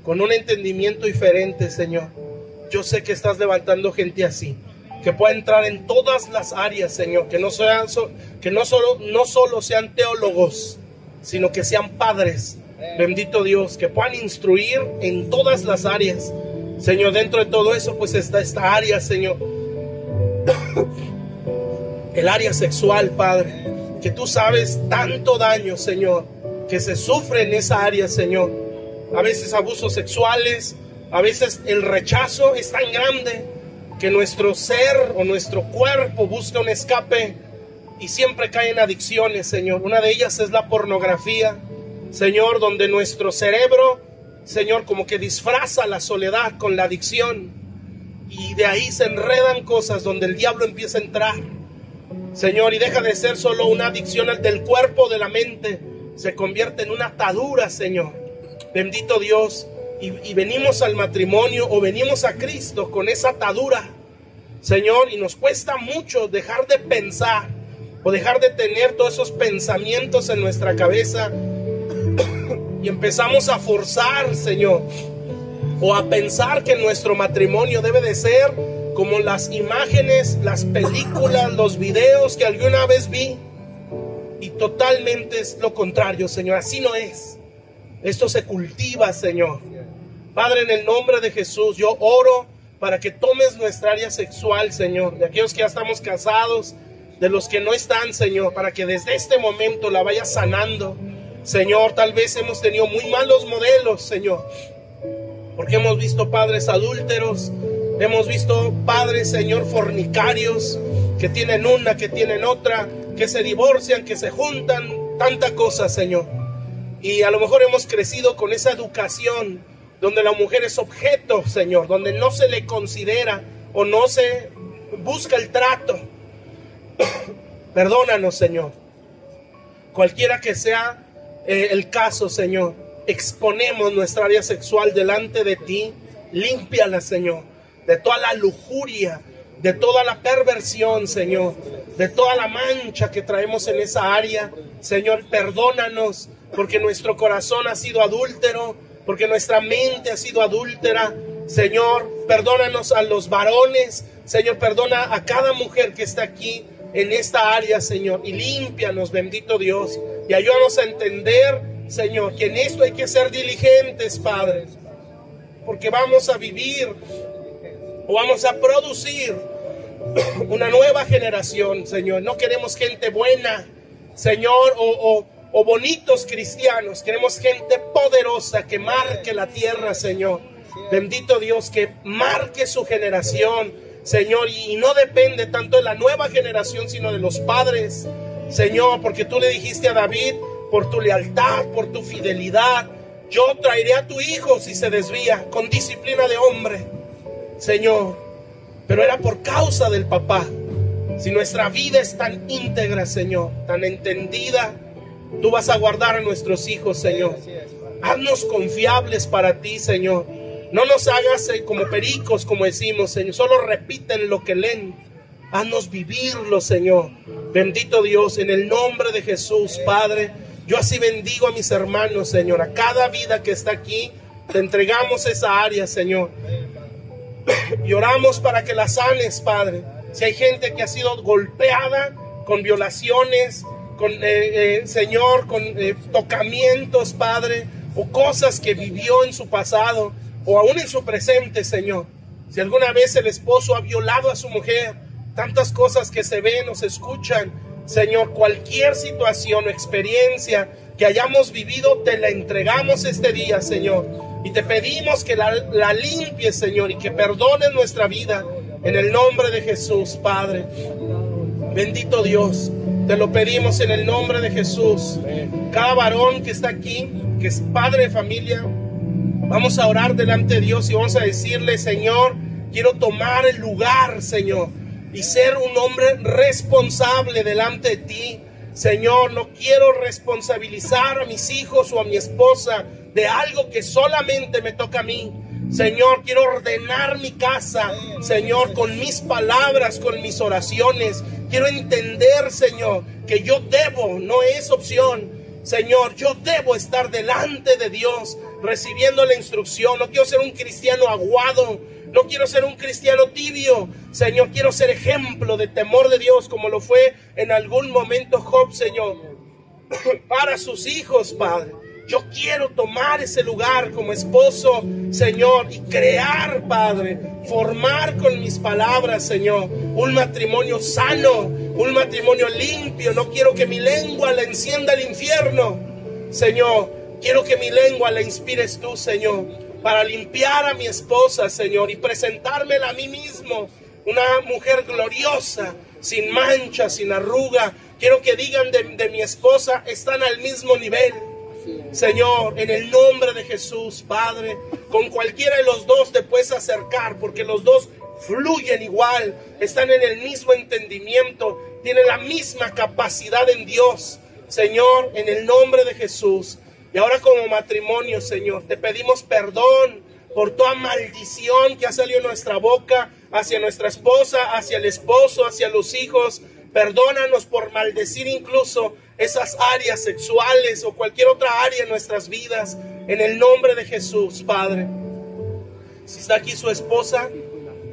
con un entendimiento diferente, Señor. Yo sé que estás levantando gente así, que pueda entrar en todas las áreas, Señor, que no solo sean teólogos, sino que sean padres, bendito Dios, que puedan instruir en todas las áreas, Señor. Dentro de todo eso, pues está esta área, Señor, el área sexual, Padre, que tú sabes tanto daño, Señor, que se sufre en esa área, Señor. A veces abusos sexuales, a veces el rechazo es tan grande que nuestro ser o nuestro cuerpo busca un escape y siempre cae en adicciones, Señor. Una de ellas es la pornografía, Señor, donde nuestro cerebro, Señor, como que disfraza la soledad con la adicción, y de ahí se enredan cosas donde el diablo empieza a entrar, Señor, y deja de ser solo una adicción del cuerpo, de la mente, se convierte en una atadura, Señor. Bendito Dios. Y venimos al matrimonio o venimos a Cristo con esa atadura, Señor, y nos cuesta mucho dejar de pensar o dejar de tener todos esos pensamientos en nuestra cabeza y empezamos a forzar, Señor, o a pensar que nuestro matrimonio debe de ser como las imágenes, las películas, los videos que alguna vez vi, y totalmente es lo contrario, Señor. Así no es. Esto se cultiva, Señor. Padre, en el nombre de Jesús, yo oro para que tomes nuestra área sexual, Señor, de aquellos que ya estamos casados, de los que no están, Señor, para que desde este momento la vayas sanando. Señor, tal vez hemos tenido muy malos modelos, Señor, porque hemos visto padres adúlteros, hemos visto padres, Señor, fornicarios, que tienen una, que tienen otra, que se divorcian, que se juntan, tanta cosa, Señor. Y a lo mejor hemos crecido con esa educación donde la mujer es objeto, Señor, donde no se le considera o no se busca el trato. Perdónanos, Señor. Cualquiera que sea el caso, Señor, exponemos nuestra área sexual delante de ti. Límpiala, Señor, de toda la lujuria, de toda la perversión, Señor, de toda la mancha que traemos en esa área. Señor, perdónanos, porque nuestro corazón ha sido adúltero, porque nuestra mente ha sido adúltera. Señor, perdónanos a los varones. Señor, perdona a cada mujer que está aquí en esta área, Señor, y límpianos, bendito Dios, y ayúdanos a entender, Señor, que en esto hay que ser diligentes, Padre, porque vamos a vivir o vamos a producir una nueva generación, Señor. No queremos gente buena, Señor, o bonitos cristianos. Queremos gente poderosa que marque la tierra, Señor. Bendito Dios, que marque su generación, Señor, y no depende tanto de la nueva generación, sino de los padres, Señor, porque tú le dijiste a David, por tu lealtad, por tu fidelidad, yo traeré a tu hijo si se desvía, con disciplina de hombre, Señor. Pero era por causa del papá. Si nuestra vida es tan íntegra, Señor, tan entendida, tú vas a guardar a nuestros hijos, Señor. Haznos confiables para ti, Señor. No nos hagas como pericos, como decimos, Señor. Solo repiten lo que leen. Haznos vivirlo, Señor. Bendito Dios, en el nombre de Jesús, Padre. Yo así bendigo a mis hermanos, Señor. A cada vida que está aquí, te entregamos esa área, Señor. Y oramos para que la sanes, Padre. Si hay gente que ha sido golpeada con violaciones, con, Señor, con tocamientos, Padre, o cosas que vivió en su pasado, o aún en su presente, Señor. Si alguna vez el esposo ha violado a su mujer, tantas cosas que se ven o se escuchan, Señor, cualquier situación o experiencia que hayamos vivido, te la entregamos este día, Señor. Y te pedimos que la limpies, Señor, y que perdones nuestra vida en el nombre de Jesús, Padre. Bendito Dios, te lo pedimos en el nombre de Jesús. Cada varón que está aquí, que es padre de familia, vamos a orar delante de Dios y vamos a decirle, Señor, quiero tomar el lugar, Señor, y ser un hombre responsable delante de ti. Señor, no quiero responsabilizar a mis hijos o a mi esposa de algo que solamente me toca a mí. Señor, quiero ordenar mi casa, Señor, con mis palabras, con mis oraciones. Quiero entender, Señor, que yo debo, no es opción. Señor, yo debo estar delante de Dios recibiendo la instrucción. No quiero ser un cristiano aguado, no quiero ser un cristiano tibio. Señor, quiero ser ejemplo de temor de Dios, como lo fue en algún momento Job, Señor, para sus hijos, Padre. Yo quiero tomar ese lugar como esposo, Señor, y crear, Padre, formar con mis palabras, Señor, un matrimonio sano, un matrimonio limpio. No quiero que mi lengua la encienda el infierno, Señor. Quiero que mi lengua la inspires tú, Señor, para limpiar a mi esposa, Señor, y presentármela a mí mismo, una mujer gloriosa, sin mancha, sin arruga. Quiero que digan de mi esposa, están al mismo nivel. Señor, en el nombre de Jesús, Padre, con cualquiera de los dos te puedes acercar, porque los dos fluyen igual, están en el mismo entendimiento, tienen la misma capacidad en Dios, Señor, en el nombre de Jesús. Y ahora como matrimonio, Señor, te pedimos perdón por toda maldición que ha salido de nuestra boca hacia nuestra esposa, hacia el esposo, hacia los hijos. Perdónanos por maldecir incluso esas áreas sexuales o cualquier otra área en nuestras vidas. En el nombre de Jesús, Padre. Si está aquí su esposa,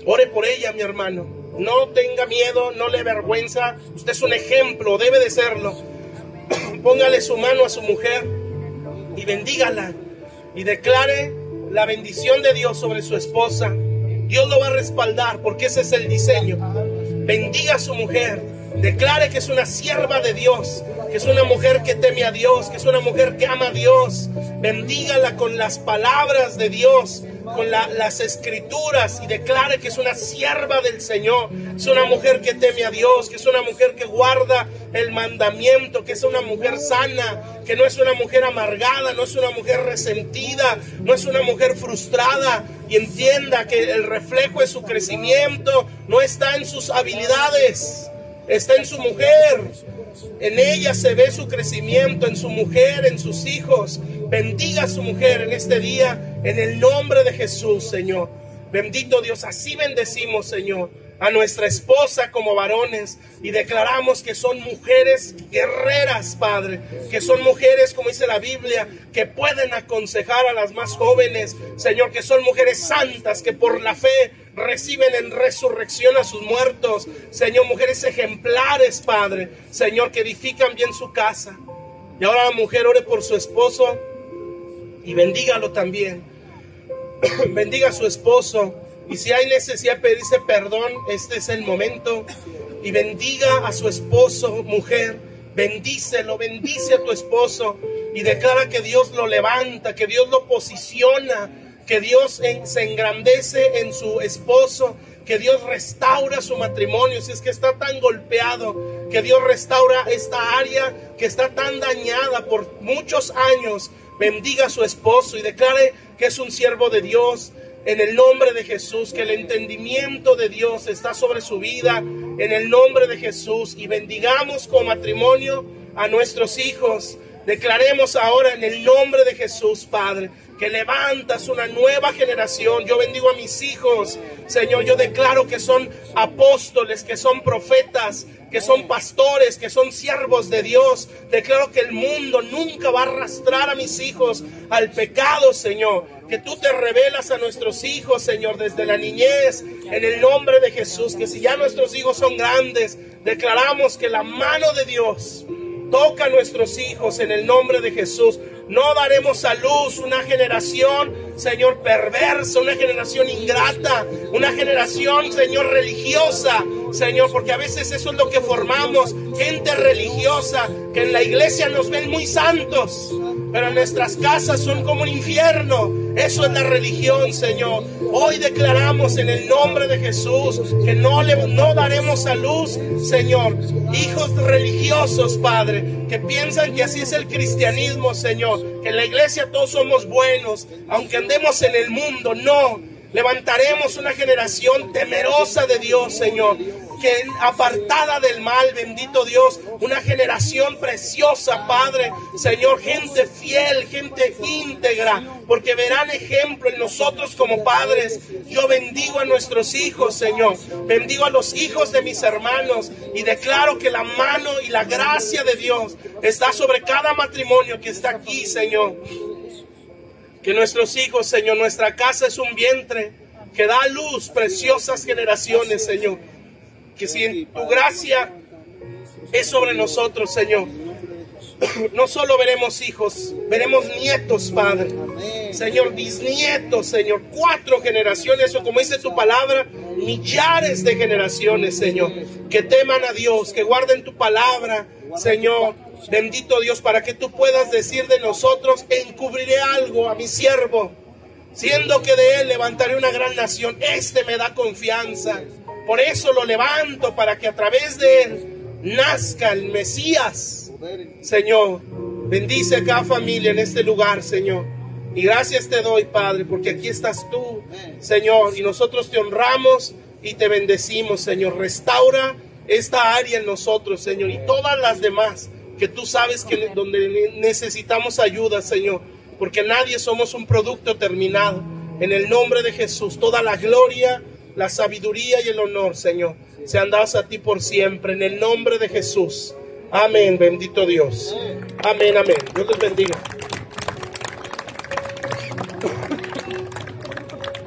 ore por ella, mi hermano. No tenga miedo, no le avergüenza. Usted es un ejemplo, debe de serlo. Póngale su mano a su mujer y bendígala. Y declare la bendición de Dios sobre su esposa. Dios lo va a respaldar porque ese es el diseño. Bendiga a su mujer. Declare que es una sierva de Dios, que es una mujer que teme a Dios, que es una mujer que ama a Dios. Bendígala con las palabras de Dios, con las escrituras, y declare que es una sierva del Señor, es una mujer que teme a Dios, que es una mujer que guarda el mandamiento, que es una mujer sana, que no es una mujer amargada, no es una mujer resentida, no es una mujer frustrada, y entienda que el reflejo de su crecimiento no está en sus habilidades, está en su mujer. En ella se ve su crecimiento, en su mujer, en sus hijos. Bendiga a su mujer en este día, en el nombre de Jesús, Señor. Bendito Dios, así bendecimos, Señor, a nuestra esposa como varones, y declaramos que son mujeres guerreras, Padre, que son mujeres, como dice la Biblia, que pueden aconsejar a las más jóvenes, Señor, que son mujeres santas, que por la fe reciben en resurrección a sus muertos, Señor, mujeres ejemplares, Padre, Señor, que edifican bien su casa. Y ahora la mujer ore por su esposo y bendígalo también. Bendiga a su esposo, y si hay necesidad de pedirse perdón, este es el momento. Y bendiga a su esposo, mujer, bendícelo, bendice a tu esposo, y declara que Dios lo levanta, que Dios lo posiciona, que Dios se engrandece en su esposo, que Dios restaura su matrimonio, si es que está tan golpeado, que Dios restaura esta área que está tan dañada por muchos años. Bendiga a su esposo y declare que es un siervo de Dios, en el nombre de Jesús, que el entendimiento de Dios está sobre su vida, en el nombre de Jesús. Y bendigamos como matrimonio a nuestros hijos. Declaremos ahora en el nombre de Jesús, Padre, que levantas una nueva generación. Yo bendigo a mis hijos, Señor. Yo declaro que son apóstoles, que son profetas, que son pastores, que son siervos de Dios. Declaro que el mundo nunca va a arrastrar a mis hijos al pecado, Señor. Que tú te revelas a nuestros hijos, Señor, desde la niñez, en el nombre de Jesús. Que si ya nuestros hijos son grandes, declaramos que la mano de Dios toca a nuestros hijos en el nombre de Jesús. No daremos a luz una generación, Señor, perversa, una generación ingrata, una generación, Señor, religiosa, Señor, porque a veces eso es lo que formamos, gente religiosa, que en la iglesia nos ven muy santos, pero en nuestras casas son como un infierno. Eso es la religión, Señor. Hoy declaramos en el nombre de Jesús que no daremos a luz, Señor, hijos religiosos, Padre, que piensan que así es el cristianismo, Señor, que en la iglesia todos somos buenos, aunque andemos en el mundo. No, levantaremos una generación temerosa de Dios, Señor, que apartada del mal, bendito Dios, una generación preciosa, Padre, Señor, gente fiel, gente íntegra, porque verán ejemplo en nosotros como padres. Yo bendigo a nuestros hijos, Señor, bendigo a los hijos de mis hermanos, y declaro que la mano y la gracia de Dios está sobre cada matrimonio que está aquí, Señor. Que nuestros hijos, Señor, nuestra casa es un vientre que da a luz preciosas generaciones, Señor. Que si tu gracia es sobre nosotros, Señor, no solo veremos hijos, veremos nietos, Padre, Señor, bisnietos, Señor, 4 generaciones, o como dice tu palabra, millares de generaciones, Señor, que teman a Dios, que guarden tu palabra, Señor. Bendito Dios, para que tú puedas decir de nosotros: encubriré algo a mi siervo, siendo que de él levantaré una gran nación. Este me da confianza. Por eso lo levanto, para que a través de él nazca el Mesías. Señor, bendice a cada familia en este lugar, Señor. Y gracias te doy, Padre, porque aquí estás tú, Señor. Y nosotros te honramos y te bendecimos, Señor. Restaura esta área en nosotros, Señor, y todas las demás que tú sabes que donde necesitamos ayuda, Señor. Porque nadie somos un producto terminado. En el nombre de Jesús, toda la gloria, la sabiduría y el honor, Señor, sean dados a ti por siempre, en el nombre de Jesús. Amén, bendito Dios. Amén, amén. Dios les bendiga.